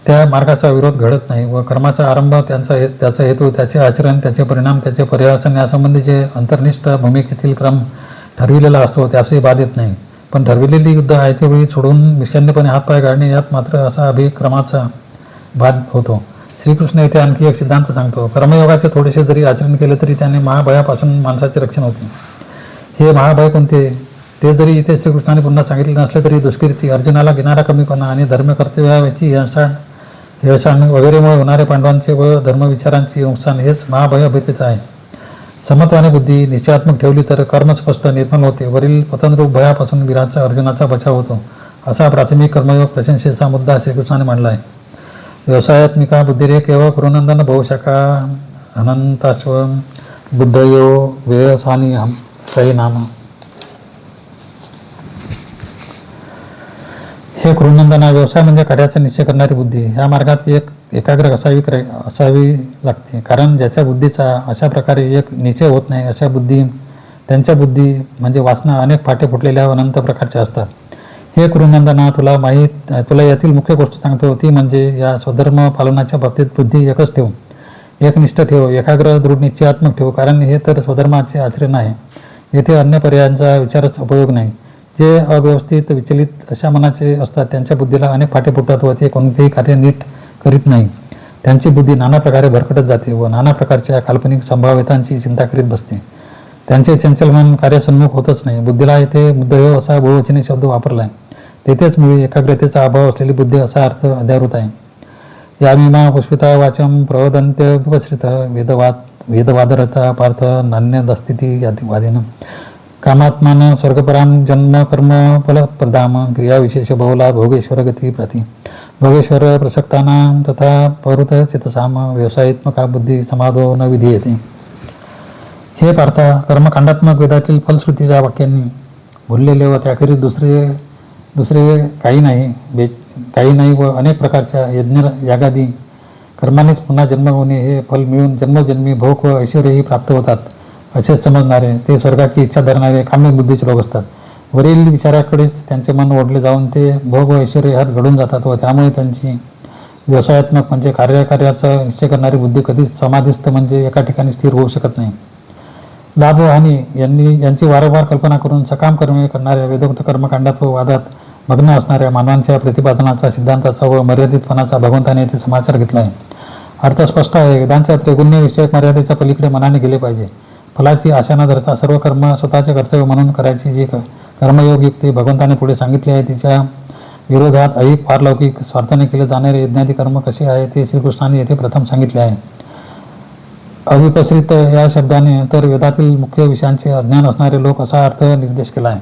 त्या मार्गाचा विरोध घडत नाही व कर्माचा आरंभ, त्याचा हेतू, त्याचे आचरण, त्याचे परिणाम, त्याचे पर्यावसन यासंबंधीचे अंतर्निष्ठ भूमिकेतील क्रम ठरविलेला असतो, त्यासही बाध येत नाही. पण ठरविलेली युद्ध आयत्या वेळी सोडून विषण्यपणे हातपाय काढणे यात मात्र असा अभिक्रमाचा बाध होतो. श्रीकृष्ण येथे आणखी एक सिद्धांत सांगतो. कर्मयोगाचे थोडेसे जरी आचरण केले तरी त्याने महाभयापासून माणसाचे रक्षण होते. हे महाभय कोणते ते जरी इथे श्रीकृष्णाने पुन्हा सांगितले नसले तरी दुष्कीर्ती, अर्जुनाला घेणारा कमीपणा आणि धर्मकर्तव्याची हेळसांड वगैरेमुळे होणारे पांडवांचे व धर्मविचारांचे नुकसान हेच महाभय अभिप्रेत आहे. समत्वाने बुद्धी निश्चयात्मक ठेवली तर कर्म स्पष्ट निर्मल होते. वरील पतनरूप भयापासून वीराचा अर्जुनाचा बचाव होतो. असा प्राथमिक कर्मयोग प्रशंसेचा मुद्दा श्रीकृष्णाने मांडला आहे. व्यवसायात्मिका बुद्धिरेक एव कुरुनंदन बहुशाखा अनंताश्व बुद्धयो व्यवसानी सही नाम. हे कुरुनंदना, व्यवसाय म्हणजे कार्याचा निश्चय करणारी बुद्धी. ह्या मार्गात एक एकाग्र असावी लागते. कारण ज्याच्या बुद्धीचा अशा प्रकारे एक निश्चय होत नाही त्यांच्या बुद्धी म्हणजे वासना अनेक फाटे फुटलेल्या अनंत प्रकारच्या असतात. हे कुरुनंदना, तुला यातील मुख्य गोष्ट सांगतो ती म्हणजे या स्वधर्म पालनाच्या बाबतीत बुद्धी एकच ठेव, एकनिष्ठ ठेव, एकाग्र दृढ निश्चयात्मक ठेव. कारण हे तर स्वधर्माचे आचरण आहे. येथे अन्य पर्यायांचा विचारच उपयोग नाही. जे अव्यवस्थित विचलित अशा मनाचे असतात त्यांच्या बुद्धीला अनेक फाटे फुटतात व ते कोणतेही कार्य नीट करीत नाही. त्यांची बुद्धी नाना प्रकारे भरकटत जाते व नाना प्रकारच्या काल्पनिक संभाव्यतांची चिंता करीत बसते. त्यांचे चंचल मन कार्यासन्मुख होतच नाही. बुद्धीला इथे बुद्धयो असा बहुवचनी शब्द वापरला आहे. तेथेच मुळी एकाग्रतेचा अभाव असलेली बुद्धी असा अर्थ अध्यावृत आहे. यामिमा पुष्पिता वाचम प्रवदन्त्य विपश्रित वेदवादरता पार्थ नान्यदस्थिती वादिनं कामात्मान स्वर्गपराम जन्म कर्म फलप्रदाम क्रियाविशेष बहुला भोगेश्वर गती प्रति भोगेश्वर प्रसक्तानां तथा प्रवृत चितसाम व्यवसायित्मका बुद्धी समाधो न विधीयते. हे पार्था, कर्मकांडात्मक वेदातील फलश्रुतीच्या वाक्यांनी बोललेले व त्याखेरीज दुसरे काही नाही व अनेक प्रकारच्या यज्ञ यागादी कर्मानेच पुन्हा जन्म होणे हे फल मिळून जन्मोजन्मी भोग व ऐश्वर्यही प्राप्त होतात असेच समजणारे, ते स्वर्गाची इच्छा धरणारे काम्य बुद्धीचे लोक असतात. वरील विचाराकडेच त्यांचे मन ओढले जाऊन ते भोग व ऐश्वर्य ह्यात घडून जातात व त्यामुळे त्यांची व्यवसायात्मक म्हणजे कार्याचा निश्चय करणारी बुद्धी कधीच समाधिस्थ म्हणजे एका ठिकाणी स्थिर होऊ शकत नाही. लाभ व हानी यांची वारंवार कल्पना करून सकाम कर्मे करणाऱ्या वेदोक्त कर्मकांडात व वादात मग्न असणाऱ्या मानवांच्या प्रतिपादनाचा, सिद्धांताचा व मर्यादितपणाचा भगवंताने येथे समाचार घेतला आहे. अर्थ स्पष्ट आहे. वेदांच्या त्रैगुण्य विषयक मर्यादेच्या पलीकडे मनाने गेले पाहिजे. फलाची आशा न धरता सर्व कर्म स्वतःचे कर्तव्य म्हणून करायची जी कर्मयोग युक्ती भगवंताने पुढे सांगितली आहे, तिच्या विरोधात ऐहिक पारलौकिक स्वार्थाने केले जाणारे यज्ञादी कर्म कसे आहे ते श्रीकृष्णाने येथे प्रथम सांगितले आहे. अविपश्रित या शब्दाने तर वेदातील मुख्य विषयांचे अज्ञान असणारे लोक असा अर्थ निर्देश केला आहे.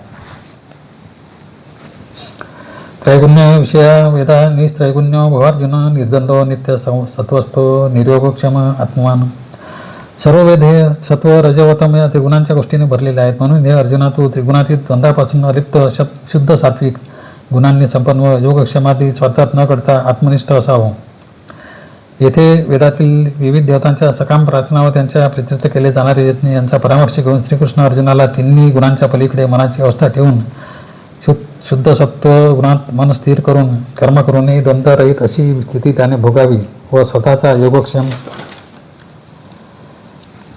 त्रैगुण्य विषया वेदा निस्त्रैगुण्यो भवार्जुन निर्गंधो नित्य सत्वस्थो निर्योगक्षम आत्मवान. सर्व वेद हे सत्व रजवतम या त्रिगुणांच्या गोष्टीने भरलेले आहेत. म्हणून हे अर्जुना, तू त्रिगुणातीत द्वंद्वापासून अलिप्त शुद्ध सात्विक गुणांनी संपन्न व योगक्षमादी स्वार्थात न करता आत्मनिष्ठ असावं. येथे वेदातील विविध देवतांच्या सकाम प्रार्थना व त्यांच्या प्रीत्यर्थ केले जाणारे यज्ञ यांचा परामर्श घेऊन श्रीकृष्ण अर्जुनाला तिन्ही गुणांच्या पलीकडे मनाची अवस्था ठेवून शुद्ध सत्व गुणात मन स्थिर करून कर्म करूनही द्वंद्वरहित अशी स्थिती त्याने भोगावी व स्वतःचा योगक्षम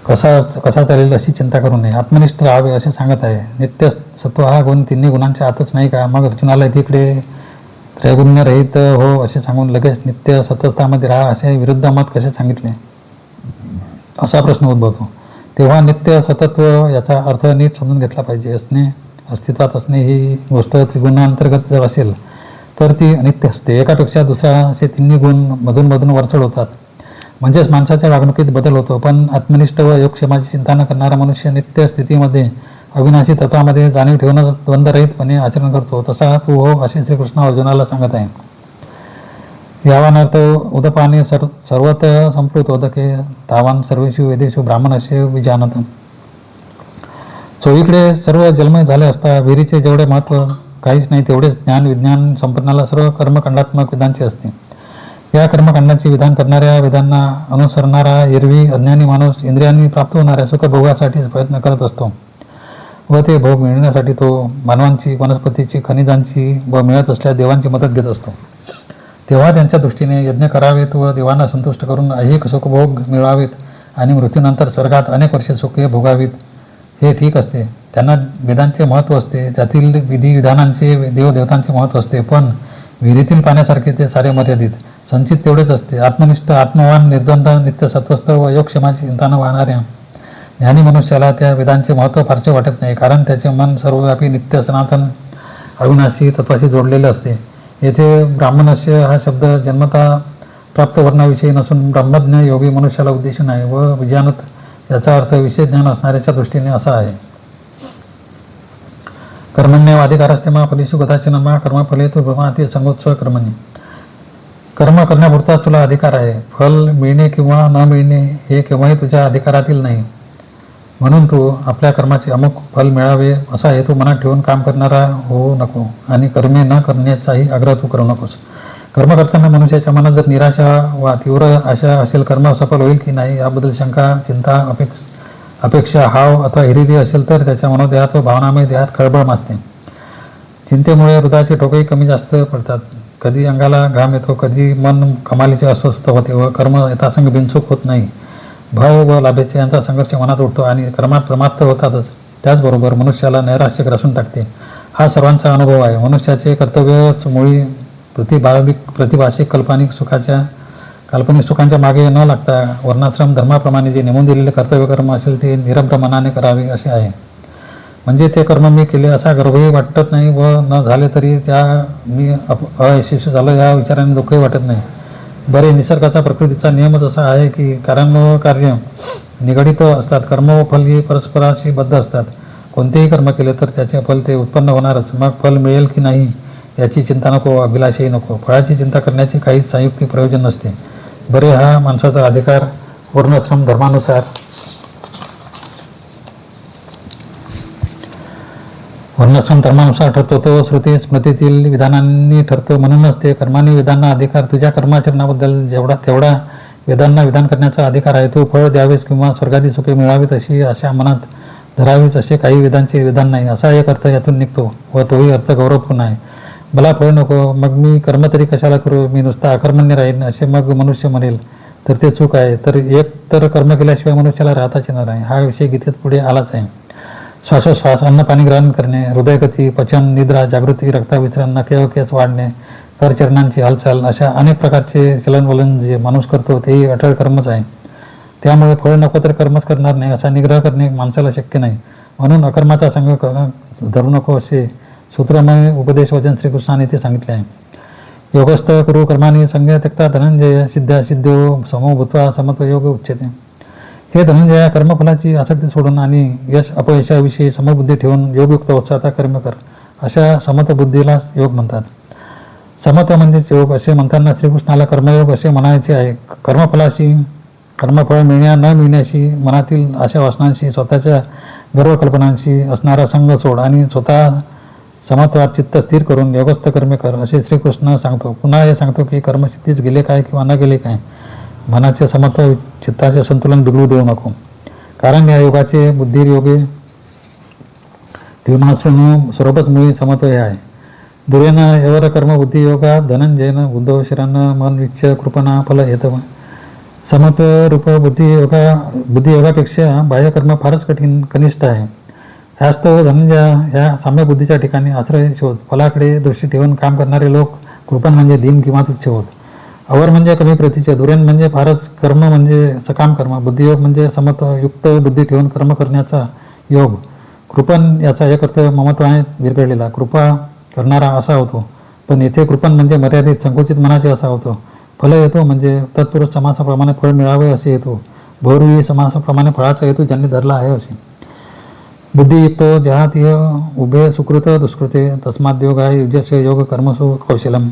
कसा चालेल अशी चिंता करू नये, आत्मनिष्ठ राहावे असे सांगत आहे. नित्य सत्व हा गुण तिन्ही गुणांच्या आतच नाही का? मग अर्जुनाला तिकडे त्रैगुण्य रहित हो असे सांगून लगेच नित्य सत्वतामध्ये राहा असे विरुद्ध मत कसे सांगितले असा प्रश्न उद्भवतो. तेव्हा नित्य सतत्व याचा अर्थ नीट समजून घेतला पाहिजे. अस्तित्वात असणे ही गोष्ट त्रिगुणांतर्गत जर असेल तर ती अनित्य असते. एकापेक्षा दुसरा असे तिन्ही गुण मधून वरचढ होतात, म्हणजेच माणसाच्या वागणुकीत बदल होतो. पण आत्मनिष्ठ व योगक्षेमाची चिंता न करणारा मनुष्य नित्य स्थितीमध्ये अविनाशी तत्वामध्ये जाणीव ठेवून द्वंद्वरहितपणे आचरण करतो. तसा तू हो असे श्रीकृष्ण अर्जुनाला सांगत आहे. यावानर्थ उदपाने सर्वत संप्लुत उदके तावान सर्वेषु वेदेषु ब्राह्मणस्य विजानत. चोहीकडे सर्व जन्मय झाले असता विहिरीचे जेवढे महत्त्व काहीच नाही तेवढेच ज्ञान विज्ञान संपन्नाला सर्व कर्मकांडात्मक वेदांचे असते. या कर्मकांडाचे विधान करणाऱ्या वेदांना अनुसरणारा एरवी अज्ञानी माणूस इंद्रियांनी प्राप्त होणाऱ्या सुखभोगासाठीच प्रयत्न करत असतो व ते भोग मिळण्यासाठी तो मानवांची, वनस्पतीची, खनिजांची व मिळत असलेल्या देवांची मदत घेत असतो. तेव्हा त्यांच्या दृष्टीने यज्ञ करावेत व देवांना संतुष्ट करून ऐहिक सुखभोग मिळवावेत आणि मृत्यूनंतर स्वर्गात अनेक वर्षे सुखे भोगावीत हे ठीक असते. त्यांना वेदांचे महत्त्व असते, त्यातील विधिविधानांचे देवदेवतांचे महत्त्व असते. पण विहिरीतील पाण्यासारखे ते सारे मर्यादित संचित तेवढेच असते. आत्मनिष्ठ, आत्मवान, निर्द्वंद, नित्य सत्वस्थ व योगक्षेमाची चिंता न वाहणाऱ्या ज्ञानी मनुष्याला त्या वेदांचे महत्त्व फारसे वाटत नाही, कारण त्याचे मन सर्वव्यापी नित्य सनातन अविनाशी तत्वाशी जोडलेले असते. येथे ब्राह्मणस्य हा शब्द जन्मता प्राप्त वर्णाविषयी नसून ब्रह्मज्ञ योगी मनुष्याला उद्देशून आहे व विजानत याचा अर्थ विशेष ज्ञान असणाऱ्याच्या दृष्टीने असा आहे. कर्मण्यवाधिकारस्ते मा फलेषु कदाचन मा कर्मफले तु ब्रह्माती संगोत्सव कर्मणी. कर्म करण्यापुरताच तुला अधिकार आहे. फल मिळणे किंवा न मिळणे हे केव्हाही तुझ्या अधिकारातील नाही. म्हणून तू आपल्या कर्माचे अमुक फल मिळावे असा हेतू मनात ठेवून काम करणारा होऊ नको आणि कर्मे न करण्याचाही आग्रह तू करू नकोस. कर्म करताना मनुष्याच्या मनात जर निराशा वा तीव्र आशा असेल, कर्म सफल होईल की नाही याबद्दल शंका, चिंता, अपेक्षा, हाव अथवा हिरिरी असेल तर त्याच्या मनोदेहात व भावनामय देहात खळबळ माजते. चिंतेमुळे हृदयाचे ठोकेही कमी जास्त पडतात. कधी अंगाला घाम येतो, कधी मन कमालीचे अस्वस्थ होते व कर्म यथासंग बिनचूक होत नाही. भाव व लाभेचे यांचा संघर्ष मनात उठतो आणि कर्मात प्रमात्त होतातच. त्याचबरोबर मनुष्याला नैराश्य ग्रासून टाकते. हा सर्वांचा अनुभव आहे. मनुष्याचे कर्तव्यच मुळी प्रतिभाषिक काल्पनिक सुखांच्या मागे न लागता वर्णाश्रम धर्माप्रमाणे जे नेमून दिलेले कर्तव्य कर्म असेल ते निरभ्र मनाने करावे असे आहे. म्हणजे ते कर्म मी केले असा गर्वही वाटत नाही व न झाले तरी त्या मी अयशस्वी झालो या विचाराने दुःखही वाटत नाही. बरे, निसर्गाचा प्रकृतीचा नियमच असा आहे की कारण व कार्य निगडित असतात. कर्म व फल ही परस्पराशी बद्ध असतात. कोणतेही कर्म केले तर त्याचे फल ते उत्पन्न होणारच. मग फल मिळेल की नाही याची चिंता नको, अभिलाषही नको. फळाची चिंता करण्याचे काहीच संयुक्तिक प्रयोजन नसते. बरे, हा माणसाचा अधिकार वर्णाश्रम धर्मानुसार ठरतो. तो श्रुती स्मृतीतील विधानांनी ठरतो. म्हणूनच ते कर्मानी वेदांना अधिकार. तुझ्या कर्माचरणाबद्दल तेवढा वेदांना विधान करण्याचा अधिकार आहे. तू फळ द्यावेस किंवा स्वर्गादी सुखे मिळावीत अशी आशा मनात धरावीच असे काही वेदांचे विधान नाही, असा एक अर्थ यातून निघतो व तोही अर्थ गौरवपूर्ण आहे. मला फळ नको, मग मी कर्म तरी कशाला करू, मी नुसता अकर्मण्य राहीन असे मग मनुष्य म्हणेल तर ते चूक आहे. तर एक तर कर्म केल्याशिवाय मनुष्याला राहताच येणार आहे. हा विषय गीतेत पुढे आलाच आहे. श्वासोश्वास, अन्न पाणी ग्रहण करणे, हृदयगती, पचन, निद्रा, जागृती, रक्ताविचरण, नखे व केस वाढणे, करचरणांची हालचाल, अशा अनेक प्रकारचे चलनवलन जे माणूस करतो तेही अटळ कर्मच आहे. त्यामुळे फळ नको तर कर्मच करणार नाही असा निग्रह करणे माणसाला शक्य नाही. म्हणून अकर्माचा संग धरू नको असे सूत्रमय उपदेश वचन श्रीकृष्णाने ते सांगितले आहे. योगस्थ कुरु कर्माणी संग त्यक्ता धनंजय सिद्ध्या सिद्ध्यो समो भूत्वा समत्व योग उच्यते. हे धनंजया, कर्मफलाची आसक्ती सोडून आणि यश अपयशाविषयी समबुद्धी ठेवून योगयुक्त उत्साहात कर्म कर. अशा समत्वबुद्धीला योग म्हणतात. समत्व म्हणजेच योग असे म्हणताना श्रीकृष्णाला कर्मयोग असे म्हणायचे आहे. कर्मफळ मिळण्या न मिळण्याशी, मनातील आशा वासनांशी, स्वतःच्या गर्वकल्पनांशी असणारा संग सोड आणि स्वतः समत्वात चित्त स्थिर करून योगस्थ कर्मे कर असे श्रीकृष्ण सांगतो. पुन्हा हे सांगतो की कर्मसिद्धीच गेले काय किंवा न गेले काय, मनाचे समत्व चित्ताचे संतुलन बिघडू देऊ नको. कारण या योगाचे बुद्धियोगे त्रिगुणाश्रम स्वरूपच मुळी समत्व हे आहे. दुर्यन एवर कर्म बुद्धियोगा धनंजयन उद्धव शिरानं मन विच्छ कृपणा फल हेतव. समत्व रूप बुद्धियोगापेक्षा बाह्यकर्म फारच कनिष्ठ आहे. ह्याच तो धनंजय, ह्या साम्य बुद्धीच्या ठिकाणी आश्रय शोध. फलाकडे दृष्टी ठेवून काम करणारे लोक कृपण म्हणजे दीन किंवा तुच्छ होत. अवर म्हणजे कमी प्रतीचे, दुर्यन म्हणजे फारच, कर्म म्हणजे सकाम कर्म, बुद्धियोग म्हणजे समत्वयुक्त बुद्धी ठेवून कर्म करण्याचा योग. कृपण याचा एक अर्थ ममत्वाने विरघळलेला, कृपा करणारा असा होतो. पण येथे कृपण म्हणजे मर्यादित संकुचित मनाचे असा होतो. फल येतो म्हणजे तत्पुरुष समासाप्रमाणे फळ मिळावे असे येतो. बहुरुही समासाप्रमाणे फळाचा हेतू ज्यांनी धरला आहे असे. बुद्धियुक्त जहातीय उभे सुकृत दुष्कृते तस्माद्योगा युजश योग कर्मसु कौशलम.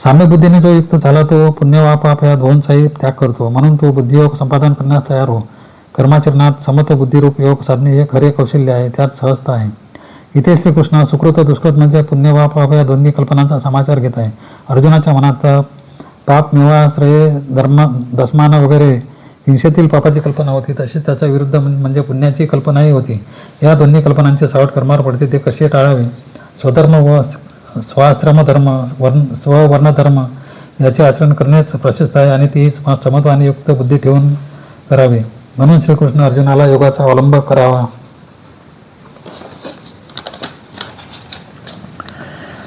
साम्य बुद्धीने जो युक्त झाला तो पुण्य वा पाप या दोहोंचाही त्याग करतो. म्हणून तो बुद्धियोग संपादन करण्यास तयार हो. कर्माचरणात समत्व बुद्धिरूप योग साधणे हे खरे कौशल्य आहे, त्यात सहजता आहे. इथे श्रीकृष्ण सुकृत दुष्कृत म्हणजे पुण्य वा पाप या दोन्ही कल्पनांचा समाचार घेत आहे. अर्जुनाच्या मनात पाप मेवा श्रेय दस्मान वगैरे हिंसेतील पापाची कल्पना होती, तशीच त्याच्या विरुद्ध म्हणजे पुण्याची कल्पनाही होती. या दोन्ही कल्पनांचे सावट कर्मावर पडते. ते कसे टाळावे? स्वधर्म व स्वाश्रमधर्म, स्ववर्णधर्म याचे आचरण करण्याच प्रशस्त आहे आणि ती समत्वाने युक्त बुद्धी ठेवून करावी. म्हणून श्रीकृष्ण अर्जुनाला योगाचा अवलंब करावा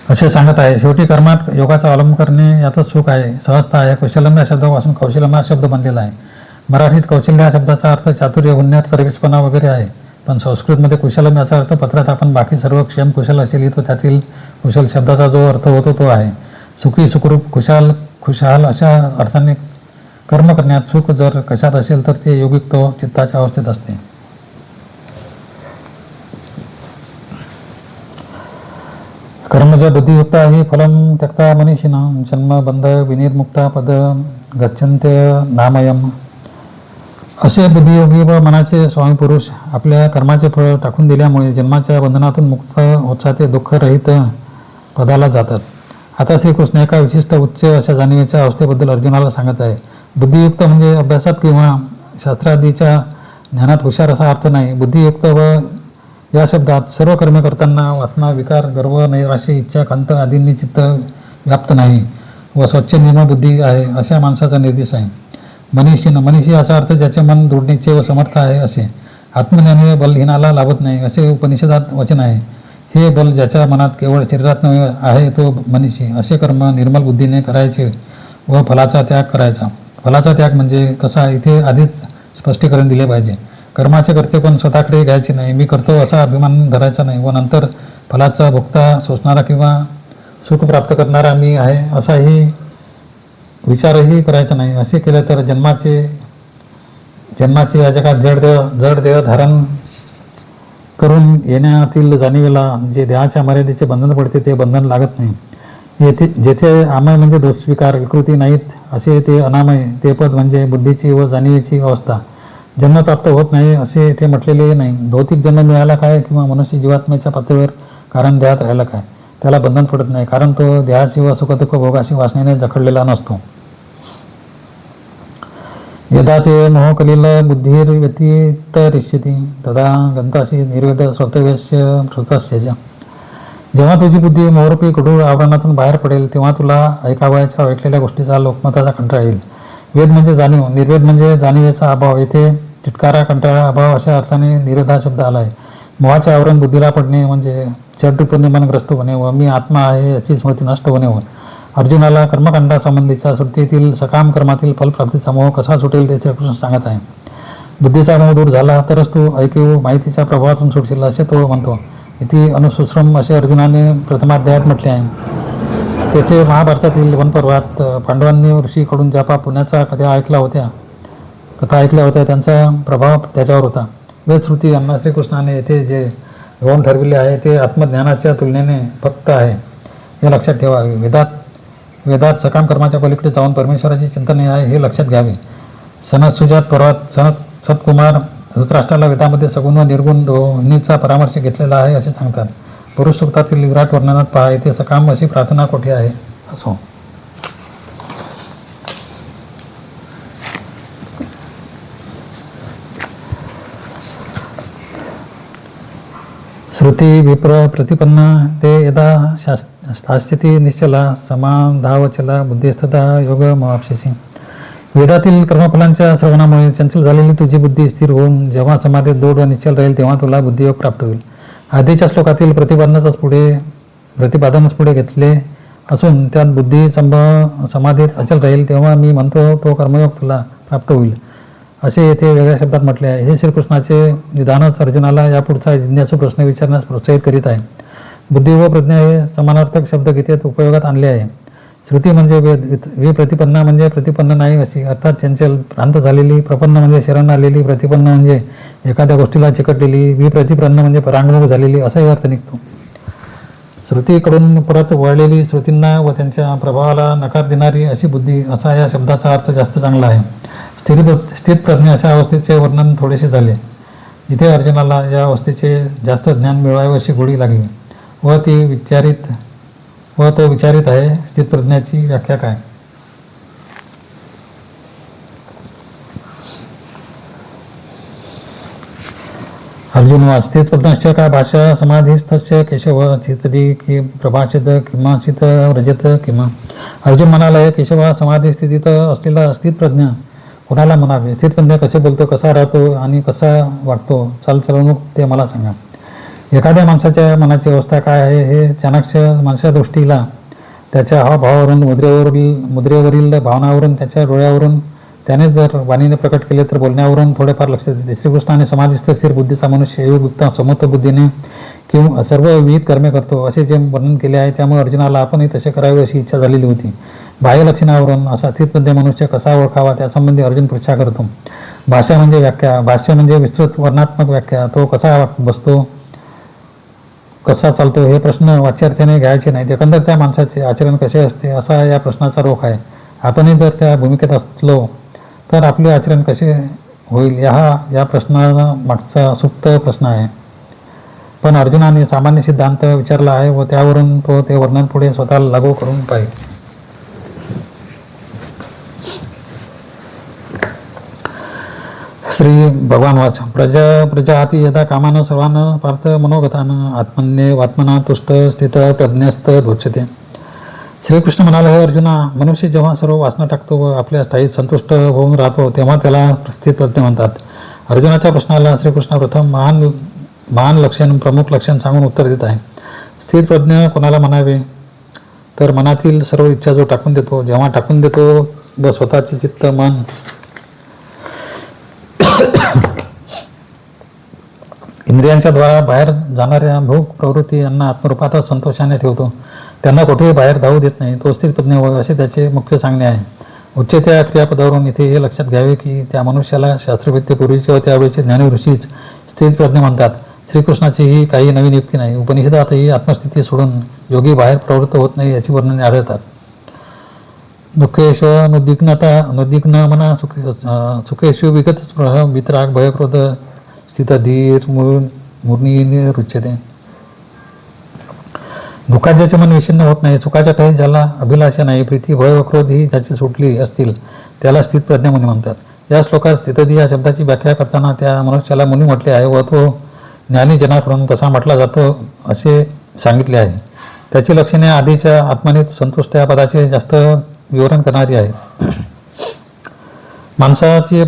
असे सांगत आहे. शेवटी कर्मात योगाचा अवलंब करणे यातच सुख आहे, सहजता आहे. कौशलम या शब्दापासून कौशलम हा शब्द बनलेला आहे. मराठीत कौशल्य या शब्दाचा अर्थ चातुर्य, हुन्नर, तरबेजपणा वगैरे आहे. पण संस्कृतमध्ये कुशलम याचा अर्थ पत्रात आपण बाकी सर्व क्षेम कुशल असे लिहितो त्यातील कुशल शब्दाचा जो अर्थ होतो तो आहे सुखी, सुखरूप, खुशाल अशा अर्थाने कर्म करण्यात सुख जर कशात असेल तर ते योगिक चित्ताच्या अवस्थेत असते. कर्मज बुद्धियुक्ता ही फलम त्यक्ता मनीषिना जन्म बंध विनिर्मुक्ता पद गच्छन्त्य नामयम. असे बुद्धियोगी व मनाचे स्वामी पुरुष आपल्या कर्माचे फळ टाकून दिल्यामुळे जन्माच्या बंधनातून मुक्त होतात, दुःखरहित पदाला जातात. आता श्रीकृष्ण एका विशिष्ट उच्च अशा जाणीवेच्या अवस्थेबद्दल अर्जुनाला सांगत आहे. बुद्धियुक्त म्हणजे अभ्यासात किंवा शास्त्रादीच्या ज्ञानात हुशार असा अर्थ नाही. बुद्धियुक्त व या शब्दात सर्व कर्मे करताना वासना, विकार, गर्व, नैराश्य, इच्छा, खंत आदींनी चित्त व्याप्त नाही व स्वच्छ निर्मळ बुद्धी आहे अशा माणसाचा निर्देश आहे. मनीषी याचा अर्थ ज्याचे मन दृढनिश्चय व समर्थ आहे असे. आत्मज्ञानी बलहीनाला लाभत नाही असे उपनिषदात वचन आहे. हे बल ज्याच्या मनात केवळ शरीरात नव्हे आहे तो मनीषी. असे कर्म निर्मल बुद्धीने करायचे व फलाचा त्याग करायचा. फलाचा त्याग म्हणजे कसा इथे आधीच स्पष्टीकरण दिले पाहिजे. कर्माचे करते पण स्वतःकडे घ्यायचे नाही. मी करतो असा अभिमान धरायचा नाही व नंतर फलाचा भोगता सोसणारा किंवा सुख प्राप्त करणारा मी आहे असाही विचारही करायचा नाही. असे केले तर जन्माचे या जगात जड देह धारण करून येण्यातील जाणीवेला जे देहाच्या मर्यादेचे बंधन पडते ते बंधन लागत नाही. जेथे आमय म्हणजे दोषविकार विकृती नाहीत असे ते अनामय ते पद म्हणजे बुद्धीची व जाणीवेची अवस्था. जन्म प्राप्त होत नाही असे ते म्हटलेले नाही. भौतिक जन्म मिळाला काय किंवा मनुष्य जीवात्म्याच्या पातळीवर कारण देहात राहिला काय, त्याला बंधन पडत नाही, कारण तो देहाशी व सुखदुःख भोगाशी वासनेने जखडलेला नसतो. यदा ते मोहकलिल बुद्धिर्व्यतितरिष्यति तदा गंताशी निर्वेद श्रोतव्यस्य श्रुतस्य. जेव्हा तुझी बुद्धी मोहरूपी कडूळ आवरणातून बाहेर पडेल तेव्हा तुला ऐकावयाच्या ऐकलेल्या गोष्टीचा लोकमताचा कंटाळा येईल. वेद म्हणजे जाणीव, निर्वेद म्हणजे जाणीवेचा अभाव. येथे चिटकारा, कंटाळा, अभाव अशा अर्थाने निरोध हा शब्द आला आहे. मोहाचे आवरण बुद्धीला पडणे म्हणजे चटूपणे मनग्रस्त होणे व मी आत्मा आहे याची स्मृती नष्ट होणे होय. अर्जुनाला कर्मकांडासंबंधीच्या श्रुतीतील सकाम कर्मातील फलप्राप्तीचा मोह कसा सुटेल ते श्रीकृष्ण सांगत आहे. बुद्धीचा मोह दूर झाला तरच तू ऐकीव माहितीच्या प्रभावातून सुटशील असे तो म्हणतो. इथे अनुसूश्रम असे अर्जुनाने प्रथमाध्यायात म्हटले आहे. तेथे महाभारतातील वनपर्वात पांडवांनी ऋषीकडून ज्या पुण्याच्या कथा ऐकल्या होत्या त्यांचा प्रभाव त्याच्यावर होता. वेदश्रुती यांना श्रीकृष्णाने येथे जे होऊन ठरविले आहे ते आत्मज्ञानाच्या तुलनेने फक्त आहे हे लक्षात ठेवावे. वेदात सकाम कर्माच्या पलीकडे जाऊन परमेश्वराची चिंतन आहे हे लक्षात घ्यावे. सनत्सुजात पर्वात सतकुमार धृतराष्ट्राला वेदामध्ये सगुण व निर्गुण दोन्हीचा परामर्श घेतलेला आहे असे सांगतात. पुरुष सूक्तातील विराट वर्णनात पहा, इथे सकाम अशी प्रार्थना कोठे आहे असो. श्रुती विप्र प्रतिपन्न ते यदा स्थास्यती निश्चला समाधावचला बुद्धिस्तदा योग मवाप्स्यसि. वेदातील कर्मफलांच्या श्रवणामुळे चंचल झालेली तुझी बुद्धी स्थिर होऊन जेव्हा समाधीत दृढ व निश्चल राहील तेव्हा तुला बुद्धियोग प्राप्त होईल. आधीच्या श्लोकातील प्रतिपादनच पुढे घेतले असून त्यात बुद्धी समाधीत अचल राहील तेव्हा मी म्हणतो तो कर्मयोग तुला प्राप्त होईल असे येथे वेगळ्या शब्दात म्हटले आहे. हे श्रीकृष्णाचे विधानच अर्जुनाला यापुढचा जिज्ञासू प्रश्न विचारण्यास प्रोत्साहित करीत आहे. बुद्धी व प्रज्ञा हे समानार्थक शब्द गीतेत उपयोगात आणले आहे. श्रुती म्हणजे विप्रतिपन्ना म्हणजे प्रतिपन्न नाही अशी, अर्थात चंचल भ्रांत झालेली. प्रपन्न म्हणजे शरण आलेली. प्रतिपन्न म्हणजे एखाद्या गोष्टीला चिकटलेली. विप्रतिपन्न म्हणजे परांगमुख झालेली असाही अर्थ निघतो. श्रुतीकडून परत वळलेली, श्रुतींना व त्यांच्या प्रभावाला नकार देणारी अशी बुद्धी असा या शब्दाचा अर्थ जास्त चांगला आहे. स्थित प्रज्ञा अशा अवस्थेचे वर्णन थोडेसे झाले. इथे अर्जुनाला या अवस्थेचे जास्त ज्ञान मिळवावे अशी गोडी लागली व तो विचारित आहे. स्थितप्रज्ञाची व्याख्या काय? अर्जुन वाच. स्थितप्रज्ञश्च का भाषा समाधीस्थस्य केशव स्थितदी कि प्रभाषित किंमाचित व्रजत किंवा. अर्जुन म्हणाला, केशवा समाधी स्थितीत असलेला स्थितप्रज्ञा कोणाला म्हणावे? स्थितप्रज्ञ कसे बोलतो, कसा राहतो आणि कसा वागतो, चालचलवणूक ते मला सांगा. एखाद्या माणसाच्या मनाची अवस्था काय आहे हे चाणाक्ष माणसा दृष्टीला त्याच्या हावभावावरून, मुद्रेवरील भावनावरून, त्याच्या डोळ्यावरून, त्याने जर वाणीने प्रकट केले तर बोलण्यावरून थोडेफार लक्ष देते. श्रीकृष्णाने समाधिस्थ स्थिर बुद्धीचा मनुष्य योगयुक्त समर्थ बुद्धीने किंवा सर्व विविध कर्मे करतो असे जे वर्णन केले आहे त्यामुळे अर्जुनाला आपणही तसे करावे अशी इच्छा झालेली होती. बाह्य लक्षणावरून असा स्थितप्रज्ञ मनुष्य कसा ओळखावा त्यासंबंधी अर्जुन पृच्छा करतो. भाषा म्हणजे व्याख्या. भाष्य म्हणजे विस्तृत वर्णात्मक व्याख्या. तो कसा बसतो, कसा चालतो हे प्रश्न वाच्यार्थाने घ्यायचे नाहीत. एकंदर त्या माणसाचे आचरण कसे असते असा या प्रश्नाचा रोख आहे. आपणही जर त्या भूमिकेत असलो तर आपले आचरण कसे होईल या प्रश्नाला मागचा सुप्त प्रश्न आहे. पण अर्जुनाने सामान्य सिद्धांत विचारला आहे व त्यावरून तो ते वर्णन पुढे स्वतःला लागू करून पाहिजे. श्री भगवान वाच. प्रजाती यदा कामान सर्वान पार्थ मनोगतान आत्मना तुष्ट स्थित प्रज्ञस्त धोचते. श्रीकृष्ण म्हणाले, हे अर्जुना, मनुष्य जेव्हा सर्व वासना टाकतो व आपल्या स्थायी संतुष्ट होऊन राहतो तेव्हा त्याला स्थितप्रज्ञ म्हणतात. अर्जुनाच्या प्रश्नाला श्रीकृष्ण प्रथम महान लक्षण, प्रमुख लक्षण सांगून उत्तर देत आहे. स्थितप्रज्ञ कोणाला म्हणावे तर मनातील सर्व इच्छा जो टाकून देतो, जेव्हा टाकून देतो व स्वतःचे चित्त मन इंद्रियांच्या द्वारा बाहेर जाणाऱ्या भोग प्रवृत्ती यांना आत्मरूपातच संतोषाने ठेवतो. त्यांना कुठेही बाहेर धावू देत नाही. तो स्थिरप्रज्ञ होय असे त्याचे मुख्य सांगणे आहे. उच्चत्या क्रियापदावरून इथे हे लक्षात घ्यावे की त्या मनुष्याला शास्त्रवेत्तेपूर्वीचे व त्यावेळेचे ज्ञानी ऋषीच स्थिरप्रज्ञ म्हणतात. श्रीकृष्णाची ही काही नवीन युक्ती नाही. उपनिषदातही आत्मस्थिती सोडून योगी बाहेर प्रवृत्त होत नाही याची वर्णने आढळतात. दुःखेश नुद्विग्न मना सुखेशु विगत स्पृह वितराग भयक्रोध स्थित धीर मूर्णी रुच्यते. दुःखात ज्याचे मन विषण्ण होत नाही, सुखाच्या काही ज्याला अभिलाषा नाही, प्रीती भय व क्रोध ही ज्याची सुटली असतील त्याला स्थितप्रज्ञ मुनी म्हणतात. या श्लोकात स्थितधी या शब्दाची व्याख्या करताना त्या मनुष्याला मुनी म्हटले आहे व तो ज्ञानीजनाकडून तसा म्हटला जातो असे सांगितले आहे. त्याची लक्षणे आधीच्या आत्मनीत संतुष्ट या पदाचे जास्त विवरण करणारी आहेत. माणसाचे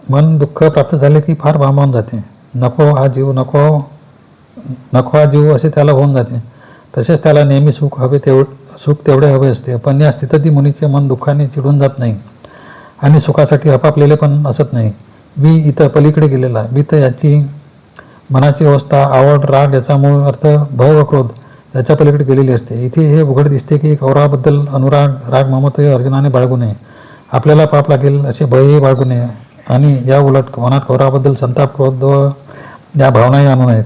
मन दुःख प्राप्त झाले की फार भांबावून जाते. नको हा जीव असे त्याला होऊन जाते. तसेच त्याला नेहमी सुख तेवढे हवे असते. पण या स्थितधी मुनीचे मन दुःखाने चिडून जात नाही आणि सुखासाठी हपापलेले पण असत नाही. इथं पलीकडे गेलेला वित याची मनाची अवस्था, आवड, राग याचा मूळ अर्थ भय व क्रोध याच्या पलीकडे गेलेली असते. इथे हे उघड दिसते की कौरवाबद्दल अनुराग, राग, ममत्व हे अर्जुनाने बाळगू नये. आपल्याला पाप लागेल असे भयही बाळगू नये आणि या उलट मनात कौरवाबद्दल संताप, क्रोध व या भावनाही आणू नयेत.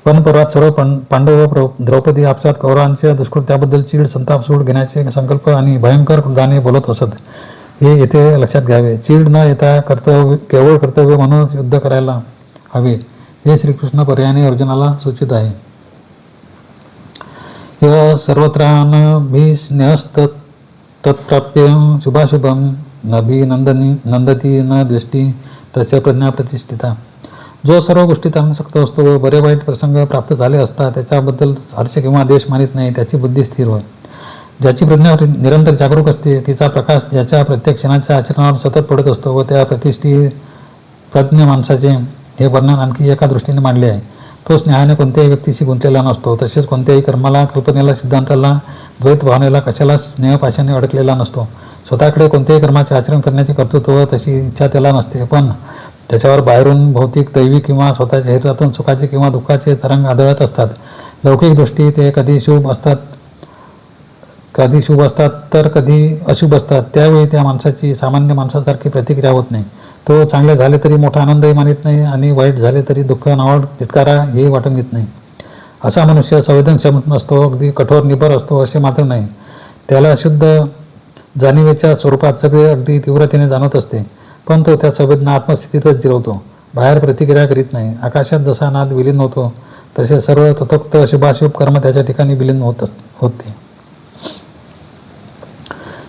पण पर्वात सर्व पांडव व द्रौपदी आपसात कौरवांच्या दुष्कृत्याबद्दल चीड, संताप, सूड घेण्याचे संकल्प आणि भयंकर क्रोधाने बोलत असत. हे येथे लक्षात घ्यावे. चीड न येता केवळ कर्तव्य म्हणून युद्ध करायला हवे हे श्रीकृष्ण पर्यायाने अर्जुनाला सूचित आहे. सर्वत्रानभिस्न्यस्त तत्प्राप्य शुभाशुभम नंदती न द्वेष्टी तस्य प्रज्ञा प्रतिष्ठिता. जो सर्व गोष्टीत आसक्त असतो व बरे वाईट प्रसंग प्राप्त झाले असता त्याच्याबद्दल हर्ष किंवा द्वेष मानित नाही, त्याची बुद्धी स्थिर होय. ज्याची प्रज्ञा निरंतर जागरूक असते, तिचा प्रकाश ज्याच्या प्रत्येक क्षणाच्या आचरणावर सतत पडत असतो व त्या प्रज्ञ माणसाचे हे वर्णन आणखी एका दृष्टीने मांडले आहे. तो स्नेहाने कोणत्याही व्यक्तीशी गुंतलेला नसतो. तसेच कोणत्याही कर्माला, कल्पनेला, सिद्धांताला, द्वैत भावनेला कशाला स्नेहपाशाने अडकलेला नसतो. स्वतःकडे कोणत्याही कर्माचे आचरण करण्याचे कर्तृत्व तशी इच्छा त्याला नसते. पण त्याच्यावर बाहेरून भौतिक, दैवी किंवा स्वतःच्या शरीरातून सुखाचे किंवा दुःखाचे तरंग आदळत असतात. लौकिक दृष्टी ते कधी शुभ असतात तर कधी अशुभ असतात. त्यावेळी त्या माणसाची सामान्य माणसासारखी प्रतिक्रिया होत नाही. तो चांगले झाले तरी मोठा आनंदही मानित नाही आणि वाईट झाले तरी दुःख, नावड, तिटकारा हेही वाटून घेत नाही. असा मनुष्य संवेदनक्षम नसतो, अगदी कठोर निबर असतो असे मात्र नाही. त्याला शुद्ध जाणीवेच्या स्वरूपात सगळे अगदी तीव्रतेने जाणवत असते. पण तो त्या संवेदना आत्मस्थितीतच जिरवतो, बाहेर प्रतिक्रिया करीत नाही. आकाशात जसा नाद विलीन होतो तसे सर्व तथोक्त शुभाशुभ कर्म त्याच्या ठिकाणी विलीन होते.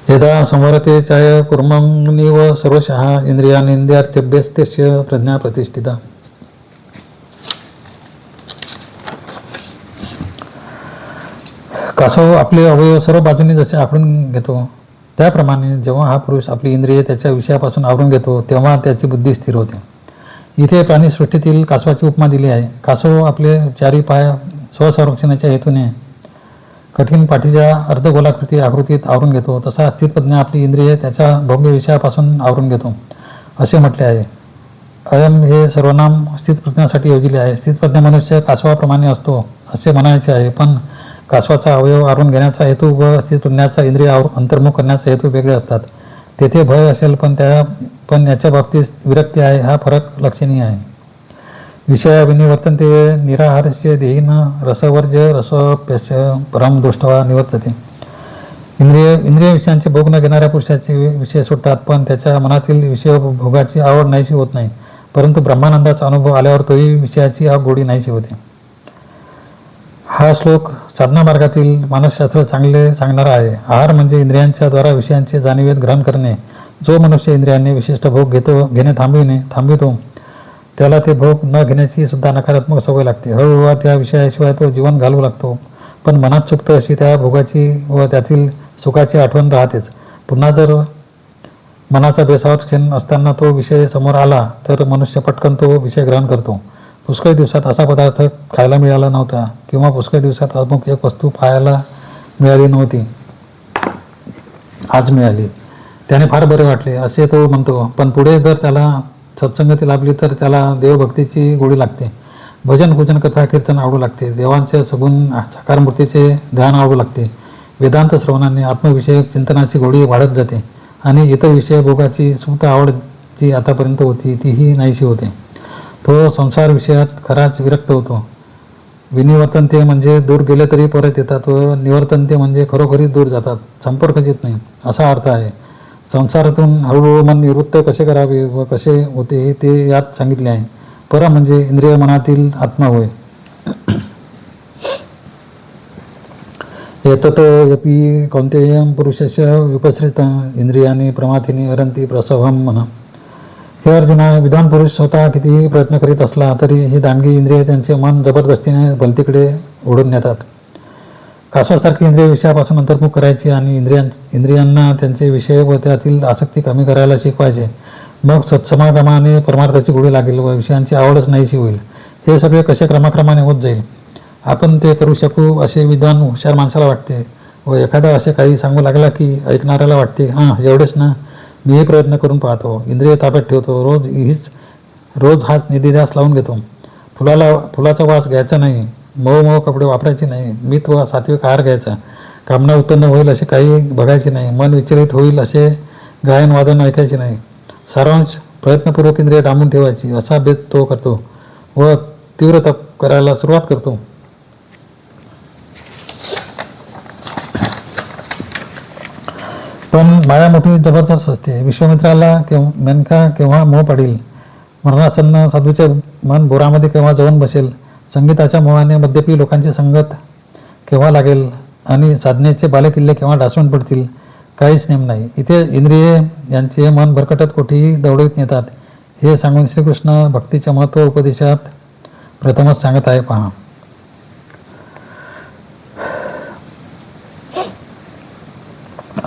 यदा संवरते चाय कुर्मनिव सर्वशः इंद्रियानिंद्यार्थ्यभ्यस्तेस्य प्रज्ञा प्रतिष्ठिता. कासव आपले अवयव सर्व बाजूने जसे आखडून घेतो त्याप्रमाणे जेव्हा हा पुरुष आपली इंद्रिये त्याच्या विषयापासून आवरून घेतो तेव्हा त्याची बुद्धी स्थिर होते. इथे प्राणीसृष्टीतील कासवाची उपमा दिली आहे. कासव आपले चारी पाय स्वसंरक्षणाच्या हेतूने कठीण पाठीच्या अर्धगोलाकृती आकृतीत आवरून घेतो. तसा स्थितप्रज्ञ आपली इंद्रिये त्याच्या भोग्य विषयापासून आवरून घेतो असे म्हटले आहे. अयम हे सर्वनाम स्थितप्रज्ञासाठी योजिले आहे. स्थितप्रज्ञ मनुष्य कासवाप्रमाणे असतो असे म्हणायचे आहे. पण कासवाचा अवयव आवरून घेण्याचा हेतू व स्थितप्रज्ञाचा इंद्रिय अंतर्मुख करण्याचा हेतू वेगळे असतात. तेथे भय असेल पण याच्या बाबतीत विरक्ती आहे. हा फरक लक्षणीय आहे. विषया विनिवर्तन्ते निराहारस्य देहिन रसवर्ज्य रसोप्यस्य परम दृष्ट्वा निवर्तते. इंद्रिय विषयांचे भोग न घेणाऱ्या पुरुषाचे विषय सुटतात, पण त्याच्या मनातील विषय भोगाची आवड नाहीशी होत नाही. परंतु ब्रह्मानंदाचा अनुभव आल्यावर तोही विषयाची गोडी नाहीशी होते. हा श्लोक साधना मार्गातील मानसशास्त्र चांगले सांगणारा आहे. आहार म्हणजे इंद्रियांच्या द्वारा विषयांचे जाणीवेत ग्रहण करणे. जो मनुष्य इंद्रियांनी विशिष्ट भोग घेणे थांबवितो त्याला ते भोग न घेण्याची सुद्धा नकारात्मक सवय लागते. हळूहळू त्या विषयाशिवाय तो जीवन घालवू लागतो. पण मनात चुकतं अशी त्या भोगाची व त्यातील सुखाची आठवण राहतेच. पुन्हा जर मनाचा बेसावत क्षण असताना तो विषय समोर आला तर मनुष्य पटकन तो विषय ग्रहण करतो. पुष्कळ दिवसात असा पदार्थ खायला मिळाला नव्हता किंवा पुष्कळ दिवसात अमुक एक वस्तू पाहायला मिळाली नव्हती, आज मिळाली, त्याने फार बरे वाटले असे तो म्हणतो. पण पुढे जर त्याला सत्संगती लाभली तर त्याला देवभक्तीची गोडी लागते. भजन पूजन कथा कीर्तन आवडू लागते. देवांच्या सगुण साकार मूर्तीचे ध्यान आवडू लागते. वेदांत श्रवणाने आत्मविषयक चिंतनाची गोडी वाढत जाते आणि इतर विषय भोगाची सुप्त आवड जी आतापर्यंत होती तीही नाहीशी होते. तो संसार विषयात खराच विरक्त होतो. विनिवर्तनते म्हणजे दूर गेले तरी परत येतात व निवर्तनते म्हणजे खरोखरी दूर जातात, संपर्क येत नाही असा अर्थ आहे. संसारातून हळूहळू मन निवृत्त कसे करावे व कसे होते ते यात सांगितले आहे. पर म्हणजे इंद्रिय मनातील आत्मा होय. एतत यपि कौंतेयं पुरुषस्य विपश्रित इंद्रियानी प्रमाथिनी हरंती प्रसवम म्हणा. हे अर्जुना, विद्वान पुरुष स्वतः कितीही प्रयत्न करीत असला तरी ही दांडगी इंद्रिय त्यांचे मन जबरदस्तीने भलतीकडे ओढून नेतात. कासवासारखी इंद्रिय विषयापासून अंतर्मुख करायची आणि इंद्रियांना त्यांचे विषय व त्यातील आसक्ती कमी करायला शिकवायचे. मग सत्समागमाने परमार्थाची गोडी लागेल व विषयांची आवडच नाहीशी होईल. हे सगळे कसे क्रमाक्रमाने होत जाईल. आपण ते करू शकू असे विद्वान हुशार माणसाला वाटते व एखादा असे काही सांगू लागला की ऐकणाऱ्याला वाटते, हां एवढेच ना, मीही प्रयत्न करून पाहतो, इंद्रिय ताब्यात ठेवतो, रोज हाच निधिध्यास लावून घेतो. फुलाचा वास घ्यायचा नाही, मऊ कपडे वापरायचे नाही, मित व सात्विक आहार घ्यायचा, कामना उत्पन्न होईल असे काही बघायचे नाही, मन विचलित होईल असे गायन वादन ऐकायचे नाही. सारांश, प्रयत्नपूर्वक इंद्रिय डांबून ठेवायची असा बेत तो करतो व तीव्र तप करायला सुरुवात करतो. पण माया मोठी जबरदस्त असते. विश्वामित्राला मेनका केव्हा मोह पडेल, मरणासन्न साधूचे मन बोरामध्ये केव्हा जाऊन बसेल, संगीताच्या मोहाने मद्यपी लोकांची संगत केव्हा लागेल आणि साधनेचे बालेकिल्ले केव्हा ढासळून पडतील, काहीच नेम नाही. इथे इंद्रिये यांचे मन भरकटत कोठेही दौडवीत नेतात हे सांगून श्रीकृष्ण भक्तीचे महत्त्व उपदेशात प्रथमच सांगत आहे. पहा,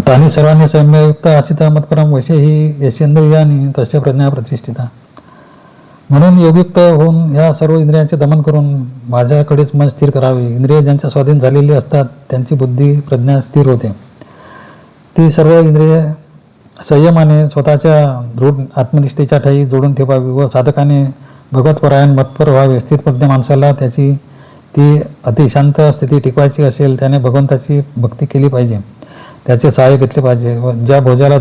तानी सर्वांनी सम्ययुक्त आसिता मत्परम वशे ही यशेंद्रियानी तस्य प्रज्ञा प्रतिष्ठिता. म्हणून योगयुक्त होऊन ह्या सर्व इंद्रियांचे दमन करून माझ्याकडेच मन स्थिर करावे. इंद्रिय ज्यांच्या स्वाधीन झालेली असतात त्यांची बुद्धी प्रज्ञा स्थिर होते. ती सर्व इंद्रिय संयमाने स्वतःच्या दृढ आत्मनिष्ठेच्या ठायी जोडून ठेवावी व साधकाने भगवतपरायण मतपर व्हावे. स्थितप्रज्ञ माणसाला त्याची ती अतिशांत स्थिती टिकवायची असेल त्याने भगवंताची भक्ती केली पाहिजे, त्याचे सहाय्य घेतले पाहिजे व त्या भोजाला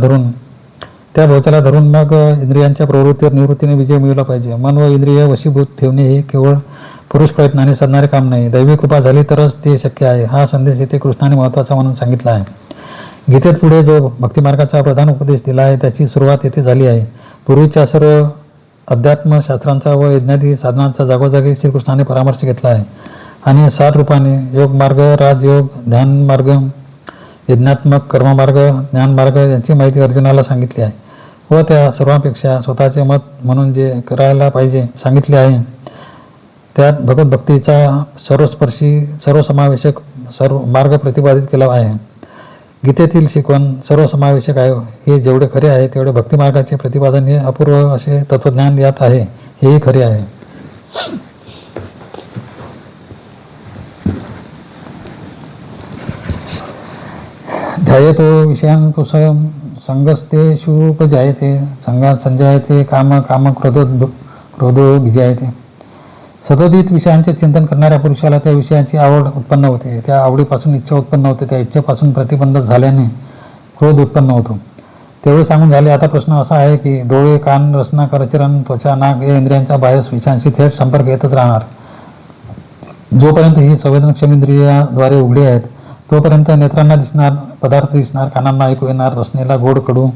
धरून मग इंद्रियांच्या प्रवृत्तीवर निवृत्तीने विजय मिळवला पाहिजे. मन व इंद्रिय वशीभूत ठेवणे हे केवळ पुरुष प्रयत्नाने साधणारे काम नाही, दैवी कृपा झाली तरच ते शक्य आहे. हा संदेश येथे कृष्णाने महत्त्वाचा म्हणून सांगितला आहे. गीतेत पुढे जो भक्तिमार्गाचा प्रधान उपदेश दिला आहे त्याची सुरुवात येथे झाली आहे. पूर्वीच्या सर्व अध्यात्मशास्त्रांचा व यज्ञादी साधनांचा जागोजागी श्रीकृष्णाने परामर्श घेतला आहे आणि 7 रूपाने योग मार्ग, राजयोग, ध्यान मार्ग, यज्ञात्मक कर्ममार्ग, ज्ञानमार्ग यांची माहिती अर्जुनाला सांगितली आहे व त्या सर्वांपेक्षा स्वतःचे मत म्हणून जे करायला पाहिजे सांगितले आहे त्यात भगवतभक्तीचा सर्वस्पर्शी सर्वसमावेशक मार्ग प्रतिपादित केला आहे. गीतेतील शिकवण सर्वसमावेशक आहे हे जेवढे खरे आहे तेवढे भक्तिमार्गाचे प्रतिपादन हे अपूर्व असे तत्वज्ञान यात आहे हेही खरे आहे. ध्यायतो विषयांकुशं संगस्तेषुपजायते संगात संजायते काम क्रोधो भिजायते. सतोदित विषयांचे चिंतन करणाऱ्या पुरुषाला त्या विषयाची आवड उत्पन्न होते, त्या आवडीपासून इच्छा उत्पन्न होते, त्या इच्छेपासून प्रतिबंध झाल्याने क्रोध उत्पन्न होतो. तेवढे सांगून झाले. आता प्रश्न असा आहे की डोळे, कान, रसना, करचरण, त्वचा, नाक या इंद्रियांच्या बाह्य विषयांशी थेट संपर्क येतच राहणार. जोपर्यंत ही संवेदनक्षम इंद्रियाद्वारे उघडी आहेत तोपर्यंत नेत्रांना दिसणार पदार्थ दिसणार, कानांना ऐकू येणार, रसनेला गोड कडू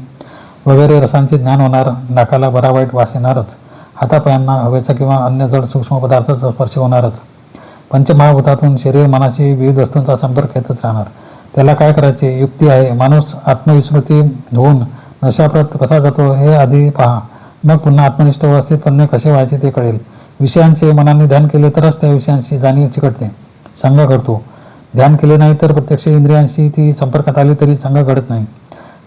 वगैरे रसांचे ज्ञान होणार, नाकाला बरा वाईट वास येणारच, हातापायांना हवेचा किंवा अन्य जड सूक्ष्म पदार्थाचा स्पर्श होणारच. पंचमहाभूतातून शरीर मनाशी विविध वस्तूंचा संपर्क येतच राहणार. त्याला काय करायचे? युक्ती आहे. माणूस आत्मविस्मृती होऊन नशाप्रत कसा जातो हे आधी पहा, मग पुन्हा आत्मनिष्ठ व्यवस्थितपणे कसे व्हायचे ते कळेल. विषयांचे मनाने ध्यान केले तरच त्या विषयांशी जाणीव चिकटते, संग घडतो. ध्यान केले नाही तर प्रत्यक्ष इंद्रियांशी ती संपर्कात आली तरी संग घडत नाही.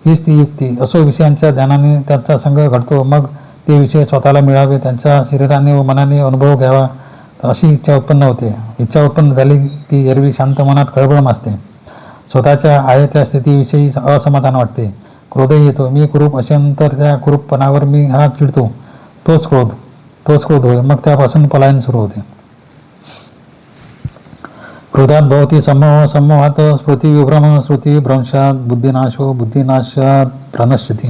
हीच ती युक्ती. असो विषयांच्या ध्यानाने त्यांचा संग घडतो, मग ते विषय स्वतःला मिळावे, त्यांच्या शरीराने व मनाने अनुभव घ्यावा अशी इच्छा उत्पन्न होते. इच्छा उत्पन्न झाली की एरवी शांत मनात खळबळ माजते. स्वतःच्या आहे त्या स्थितीविषयी असमाधान वाटते, क्रोधही येतो. मी कुरूप असेन तर त्या कुरूपपणावर मी हा चिडतो, तोच क्रोध होय. मग त्यापासून पलायन सुरू होते. क्रोधात भवती सम्मोह, सम्मोहात स्मृतिविभ्रम, स्मृतिभ्रंशात बुद्धिनाशो, बुद्धिनाशात प्रणश्यति.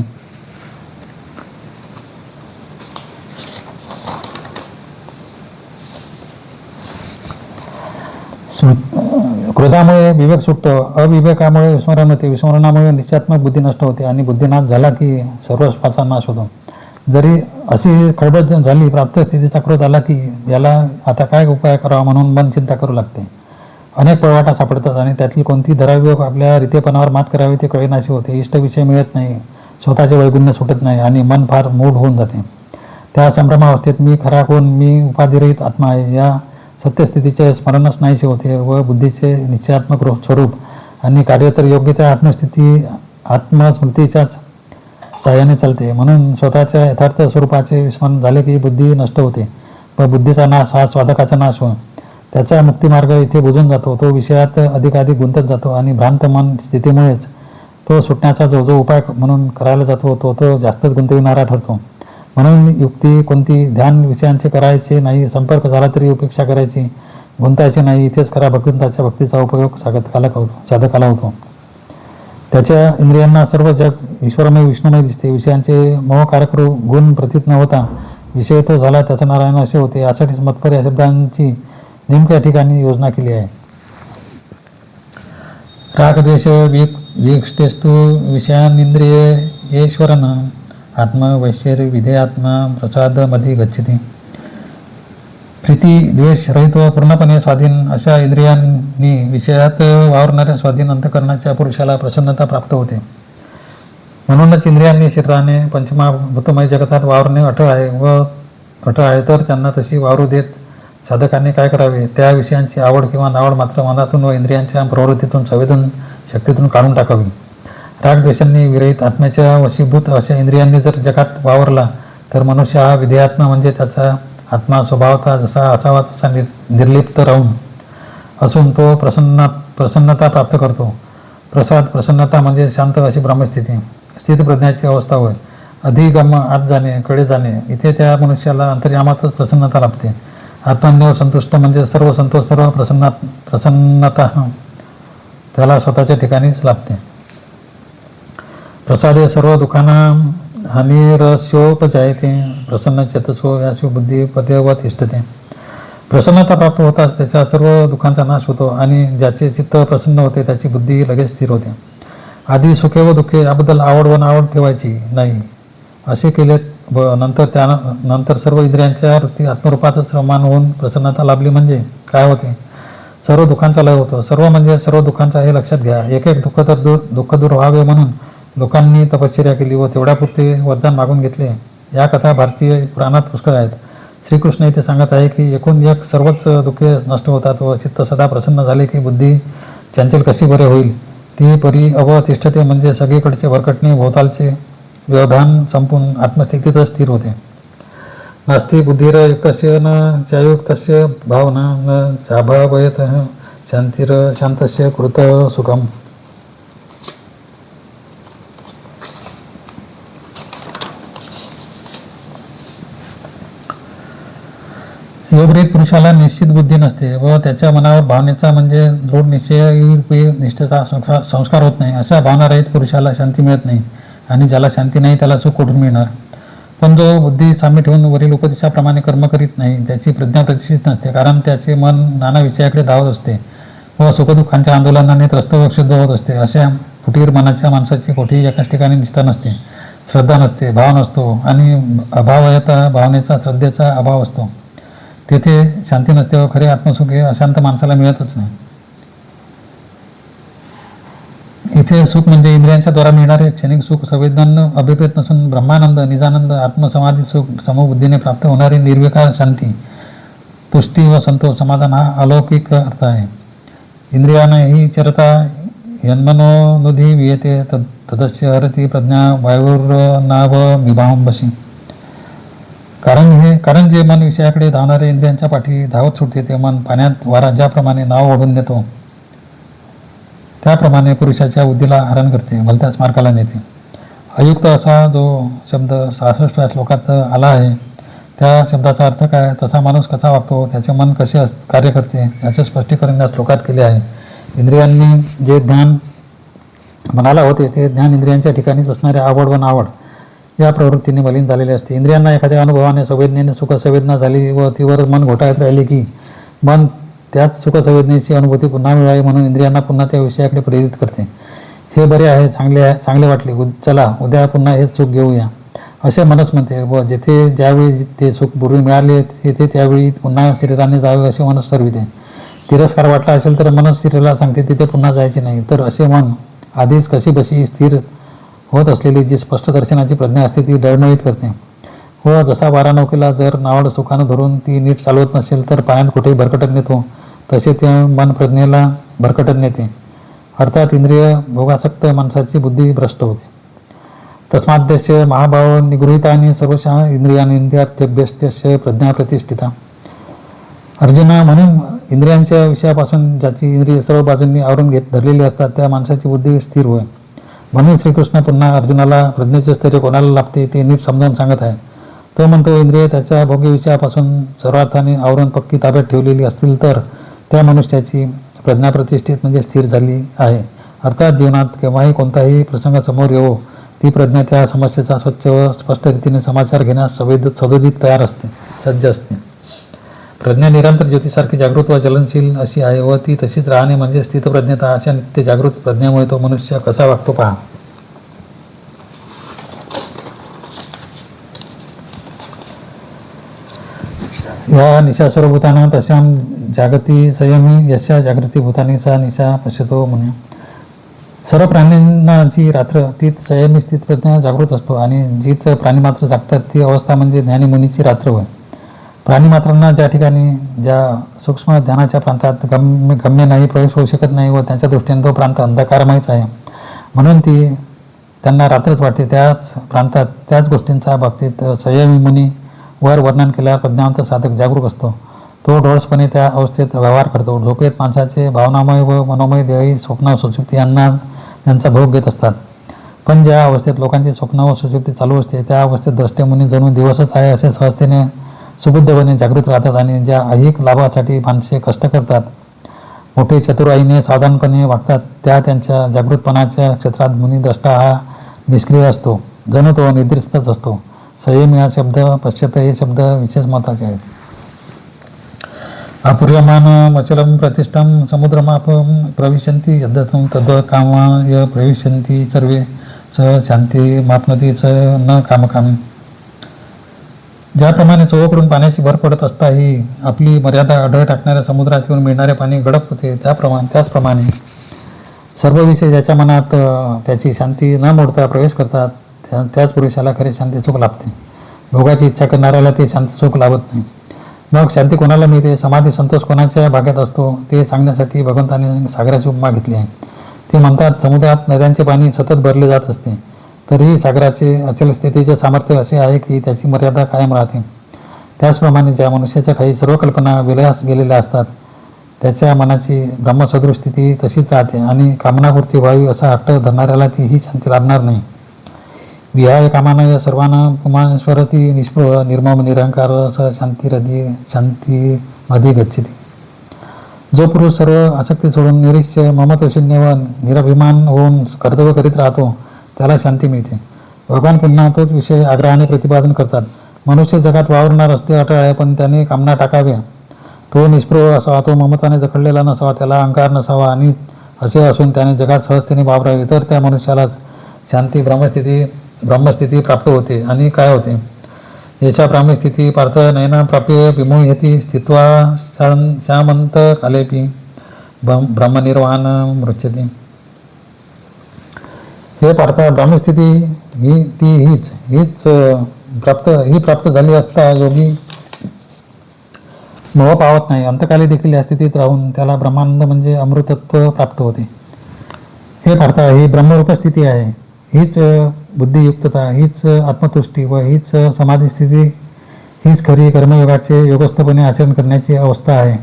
क्रोधामुळे विवेक सुटतो, अविवेकामुळे विस्मरण होते, विस्मरणामुळे निश्चयात्मक बुद्धी नष्ट होते आणि बुद्धिनाश झाला की सर्व पाचा नाश होतो. जरी अशी खळबळ झाली, प्राप्त स्थितीचा क्रोध आला की याला आता काय उपाय करावा म्हणून मन चिंता करू लागते. अनेक पळवाटा सापडतात आणि त्यातली कोणती धरावी आपल्या रितेपणावर मात करावी ते कळेनाशी होते. इष्ट विषय मिळत नाही, स्वतःचे वैगुण्य सुटत नाही आणि मन फार मूढ होऊन जाते. त्या संभ्रमावस्थेत मी खरा कोण, मी उपाधिरहित आत्मा आहे या सत्यस्थितीचे स्मरणच नाहीसे होते व बुद्धीचे निश्चयात्मक स्वरूप आणि कार्य तर योग्य त्या आत्मस्मृतीच्याच साह्याने चालते. म्हणून स्वतःच्या यथार्थ स्वरूपाचे विस्मरण झाले की बुद्धी नष्ट होते व बुद्धीचा नाश हा स्वाधकाचा नाश होय. त्याचा मुक्तिमार्ग इथे बुजून जातो. तो विषयात अधिकाधिक गुंतत जातो आणि भ्रांत मन स्थितीमुळेच तो सुटण्याचा जो उपाय म्हणून करायला जातो तो जास्तच गुंतविणारा ठरतो. म्हणून युक्ती कोणती, ध्यान विषयांचे करायचे नाही, संपर्क झाला तरी उपेक्षा करायची, गुंतायचे नाही. इथेच खरा भगवंताच्या भक्तीचा उपयोग साधकाला होतो. त्याच्या इंद्रियांना सर्व जग ईश्वरमय विष्णुमय दिसते. विषयांचे मोहकारक गुण प्रतीत न होता विषय तो झाला त्याचा नारायण असे होते. यासाठीच मत्पर या शब्दांची नेमक्या ठिकाणी योजना केली आहे. रागद्वेष वीक्षतेस्तु विषयानिंद्रिये ईश्वरन आत्मवैश्वर्य विधेयात्मा प्रसाद मध्ये गच्छति. प्रीती द्वेष रहित व पूर्णपणे स्वाधीन अशा इंद्रियांनी विषयात वावरणाऱ्या स्वाधीन अंतकरणाच्या पुरुषाला प्रसन्नता प्राप्त होते. म्हणूनच इंद्रियांनी शरीराने पंचमहाभूतमय जगतात वावरणे अटळ आहे तर त्यांना तशी वावरू देत साधकांनी काय करावे, त्या विषयांची आवड किंवा नावड मात्र मनातून व इंद्रियांच्या प्रवृत्तीतून संवेदन शक्तीतून काढून टाकावी. रागद्वेषांनी विरहित आत्म्याच्या वशीभूत अशा इंद्रियांनी जर जगात वावरला तर मनुष्य हा विधेयात्मा म्हणजे त्याचा आत्मा स्वभावता जसा असावा तसा निर्लिप्त राहून असून तो प्रसन्नता प्राप्त करतो. प्रसन्नता म्हणजे शांत अशी ब्रह्मस्थिती, स्थितप्रज्ञाची अवस्था होय. अधिगम आत जाणे, कडे जाणे, इथे त्या मनुष्याला अंतर्यामातच प्रसन्नता लाभते. आत्मन्यव संतुष्ट म्हणजे सर्व संतोष, सर्व प्रसन्नता त्याला स्वतःच्या ठिकाणीच लाभते. प्रसादे सर्व दुःखांना हानिरस्योपजायते, प्रसन्न चेतसो याशो बुद्धी पदेव तिष्ठते. प्रसन्नता प्राप्त होताच त्याच्या सर्व दुःखांचा नाश होतो आणि ज्याचे चित्त प्रसन्न होते त्याची बुद्धी लगेच स्थिर होते. आधी सुखे व दुःखे याबद्दल आवड व नावड ठेवायची नाही असे केले व नंतर सर्व इंद्रियांच्या वृत्ती आत्मरूपातच रमान होऊन प्रसन्नता लाभली म्हणजे काय होते, सर्व दुःखांचा लय होतो. सर्व म्हणजे सर्व दुःखांचा हे लक्षात घ्या. एक दुःख तर दुःख दूर व्हावे म्हणून लोकांनी तपश्चर्या केली व तेवढ्यापुरते वरदान मागून घेतले. या कथा भारतीय पुराणात पुष्कळ आहेत. श्रीकृष्ण इथे सांगत आहे की एकूण एक सर्वच दुःखे नष्ट होतात व चित्त सदा प्रसन्न झाले की बुद्धी चंचल कशी बरे होईल ती परी अवतिष्ठते म्हणजे सगळीकडचे भरकटणे भोवतालचे व्यवधान संपून आत्मस्थितीतच स्थिर होते. नास्ति बुद्धिरयुक्तस्य न चायुक्तस्य भावना न चाभावयतः शांतस्य कृत सुखम. योगरहित पुरुषाला निश्चित बुद्धी नसते व त्याच्या मनावर भावनेचा म्हणजे दृढ निश्चयी निष्ठेचा संस्कार होत नाही. अशा भावनारहित पुरुषाला शांती मिळत नाही आणि ज्याला शांती नाही त्याला सुख कुठून मिळणार. पण जो बुद्धी साम्य ठेवून वरील उपदेशाप्रमाणे कर्म करीत नाही त्याची प्रज्ञा प्रतिष्ठित नसते, कारण त्याचे मन नाना विषयाकडे धावत असते व सुखदुःखांच्या आंदोलनाने त्रस्त व क्षुब्ध होत असते. अशा फुटीर मनाच्या माणसाची कोठेही एकाच ठिकाणी निष्ठा नसते, श्रद्धा नसते, भाव नसतो आणि अभावयता भावनेचा श्रद्धेचा अभाव असतो. तेथे शांती नसते व खरे आत्मसुख हे अशांत माणसाला मिळतच नाही. इथे सुख म्हणजे इंद्रियांच्या द्वारा मिळणारे क्षणिक सुख, संवेदन अभिप्रेत नसून ब्रह्मानंद, निजानंद, आत्मसमाधी सुख, समबुद्धीने प्राप्त होणारी निर्विकार शांती, पुष्टी व संतोष, समाधान हा अलौकिक अर्थ आहे. इंद्रियानं ही चरता यन्मनोनुधी वियते तदस्य हरती प्रज्ञा वायुर्नाव मिभांबशी. कारण जे मन विषयाकडे धावणारे इंद्रियांच्या पाठी धावत सुटते ते मन पाण्यात वारा ज्याप्रमाणे नाव ओढून देतो त्याप्रमाणे पुरुषाच्या बुद्धीला हरण करते, भलत्याच मार्गाला नेते. अयुक्त असा जो शब्द 66व्या श्लोकात आला आहे त्या शब्दाचा अर्थ काय, तसा माणूस कसा वागतो, त्याचे मन कसे कार्य करते याचे स्पष्टीकरण या श्लोकात केले आहे. इंद्रियांनी जे ज्ञान मनाला होते ते ज्ञान इंद्रियांच्या ठिकाणीच असणाऱ्या आवड व नावड या प्रवृत्तीने मलिन झालेले असते. इंद्रियांना एखाद्या अनुभवाने संवेदनेने सुखसंवेदना झाली व तीवर मन घोटाळत राहिले की मन त्याच सुखसंवेदनेची अनुभूती पुन्हा मिळावी म्हणून इंद्रियांना पुन्हा त्या विषयाकडे प्रेरित करते. हे बरे आहे, चांगले वाटले, चला उद्या पुन्हा हे सुख घेऊया असे मनच म्हणते व जेथे ज्यावेळी ते सुख पूर्वी मिळाले तेथे त्यावेळी पुन्हा शरीराने जावे असे मनच ठरविते. तिरस्कार वाटला असेल तर मनच शरीराला सांगते तिथे पुन्हा जायचे नाही. तर असे मन आधीच कशी बशी स्थिर होत असलेली जी स्पष्ट दर्शनाची प्रज्ञा असते ती डळमळीत करते व जसा वारा नौकेला जर नावड सुखानं धरून ती नीट चालवत नसेल तर पाण्यात कुठेही भरकटत नेतो तसे ते मन प्रज्ञेला भरकटत नेते. अर्थात इंद्रिय भोगासक्त माणसाची बुद्धी भ्रष्ट होते. तस्माद्देश्य महाभाव निगृहीतानि सर्वशः इंद्रियानिंद्रियार्थ्यभ्यस्त्य प्रज्ञा प्रतिष्ठिता. अर्जुना, म्हणून इंद्रियांच्या विषयापासून ज्याची इंद्रिय सर्व बाजूंनी आवरून धरलेली असतात त्या माणसाची बुद्धी स्थिर होय. म्हणून श्रीकृष्ण पुन्हा अर्जुनाला प्रज्ञेचे स्थैर्य कोणाला लाभते ते नीट समजावून सांगत आहे. तो म्हणतो, इंद्रिय त्याच्या भोग्य विषयापासून सर्वार्थाने आवरून पक्की ताब्यात ठेवलेली असतील तर त्या मनुष्याची प्रज्ञा प्रतिष्ठित म्हणजे स्थिर झाली आहे. अर्थात जीवनात केव्हाही कोणताही प्रसंग समोर येवो ती प्रज्ञा त्या समस्येचा स्वच्छ व स्पष्ट रीतीने समाचार घेण्यास सदोदित तयार असते, सज्ज असते. प्रज्ञा निरंतर ज्योतीसारखी जागृत व चलनशील अशी आहे व ती तशीच राहणे म्हणजे स्थितप्रज्ञता. अशा नित्य जागृत प्रज्ञेमुळे तो मनुष्य कसा वागतो पहा. या निशा सर्वभूताना तशाम जागती संयमी यशा जागृती भूतानी सा निशा पश्यतो म्हणे. सर्व प्राण्यांना जी रात्र तीच संयमी स्थित प्रज्ञा जागृत असतो आणि जीत प्राणी मात्र जागतात ती अवस्था म्हणजे ज्ञानी मुनीची रात्र होय. प्राणी मात्रांना ज्या ठिकाणी ज्या सूक्ष्म ध्यानाच्या प्रांतात गम्य नाही, प्रवेश होऊ शकत नाही व त्यांच्या दृष्टीने तो प्रांत अंधकारमयच आहे म्हणून ती त्यांना रात्रच वाटते. त्याच प्रांतात त्याच गोष्टींच्या बाबतीत संयमी मुनी वर वर्णन केल्यावर प्रज्ञावंत साधक जागरूक असतो. तो डोळसपणे त्या अवस्थेत व्यवहार करतो. झोपेत माणसाचे भावनामय व मनोमय देही स्वप्न सुषुप्ती यांना त्यांचा भोग घेत असतात. पण ज्या अवस्थेत लोकांची स्वप्न व सुषुप्ती चालू असते त्या अवस्थेत द्रष्टे मुनी जणू दिवसच आहे असे सहजतेने सुबुद्धपणे जागृत राहतात आणि ज्या ऐहिक लाभासाठी माणसे कष्ट करतात, मोठे चतुराईने सावधानपणे वागतात त्या त्यांच्या जागृतपणाच्या क्षेत्रात मुनिद्रष्टा हा निष्क्रिय असतो, जणू तो निद्रिस्तच असतो. संयम या शब्द, पश्चात हे शब्द विशेष महत्त्वाचे आहेत. अपूर्यमान मचलम प्रतिष्ठम समुद्रमापम प्रविशन्ति यद्दतं तद कामाय प्रविशन्ति सर्वे स शांती मापनती स न कामकामी. ज्याप्रमाणे चोहोकडून पाण्याची भर पडत असताही आपली मर्यादा अढळ टाकणाऱ्या समुद्रात येऊन मिळणारे पाणी गडप होते त्याचप्रमाणे सर्व विषय ज्याच्या मनात त्याची शांती न मोडता प्रवेश करतात त्याच पुरुषाला खरे शांती सुख लाभते. भोगाची इच्छा करणाऱ्याला ते शांती सुख लाभत नाही. मग शांती कोणाला मिळते, समाधी संतोष कोणाच्या भाग्यात असतो ते सांगण्यासाठी भगवंताने सागराची उपमा घेतली आहे. ते म्हणतात, समुद्रात नद्यांचे पाणी सतत भरले जात असते तरीही सागराचे अचल स्थितीचे सामर्थ्य असे आहे की त्याची मर्यादा कायम राहते. त्याचप्रमाणे ज्या मनुष्याच्या काही सर्व कल्पना विलयास गेलेल्या असतात त्याच्या मनाची ब्रह्मसदृश स्थिती तशीच राहते आणि कामनापूर्ती व्हावी असा हट्ट धरणाऱ्याला तीही शांती लाभणार नाही. विहाय कामाना या सर्वांना पुमानेश्वर ती निष्प्रभ निर्मम निरंकार स शांतीमध्ये गच्छति. जो पुरुष सर्व आसक्ती सोडून निरीश्य ममत्वशून्य व निराभिमान होऊन कर्तव्य करीत राहतो त्याला शांती मिळते. भगवान पुन्हा तोच विषय आग्रहाने प्रतिपादन करतात. मनुष्य जगात वावरणार असते अटळ आहे पण त्याने कामना टाकाव्या. तो निष्प्रभ असावा, तो ममताने जखडलेला नसावा, त्याला अहंकार नसावा आणि असे असून त्याने जगात सहजतेने वावरावे तर त्या मनुष्यालाच शांती ब्रह्मस्थिती प्राप्त होते. आणि काय होते, येशा ब्राह्मस्थिती पार्थ नयना प्राप्य विमोह्यती स्थित्वा शामंत कालेपी ब्रह्मनिर्वाण मृच्छती. हे पार्थ, ब्राह्मस्थिती हीच प्राप्त झाली असता योगी मोह पावत नाही. अंतकाली देखील या स्थितीत राहून त्याला ब्रह्मानंद म्हणजे अमृतत्व प्राप्त होते. हे पार्थ, ही ब्रह्मरूप स्थिती आहे. हीच बुद्धियुक्तता, हीच आत्मतुष्टी व हीच समाधी स्थिती, हीच खरी कर्मयोगाचे योगस्थपणे आचरण करण्याची अवस्था आहे.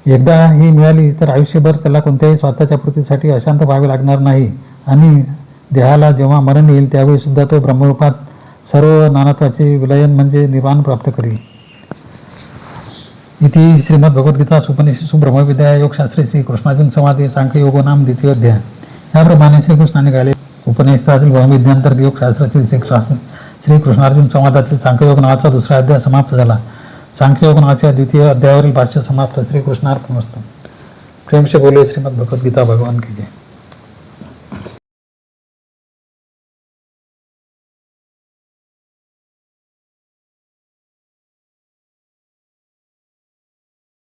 एकदा ही मिळाली तर आयुष्यभर त्याला कोणत्याही स्वार्थाच्या पूर्तीसाठी अशांत व्हावे लागणार नाही आणि देहाला जेव्हा मरण येईल त्यावेळी सुद्धा तो ब्रह्मरूपात सर्व नानात्वाचे विलयन म्हणजे निर्वाण प्राप्त करील. इति श्रीमद्भगवद्गीता उपनिषत्सु ब्रह्मविद्या योगशास्त्रे श्रीकृष्णार्जुन संवादे सांख्ययोगो नाम द्वितीय अध्याय. याप्रमाणे श्रीकृष्णाने गायले उपनिषदातील ब्रह्मविद्यांतर्गत योगशास्त्रातील श्रीकृष्णार्जुन संवादातील सांख्ययोग नावाचा दुसरा अध्याय समाप्त झाला. सांख्ययोग नावाच्या द्वितीय अध्यायावरील भाष्य समाप्त. श्रीकृष्णार्पणमस्तु. प्रेम से बोले श्रीमद्भगवद्गीता भगवान की जय.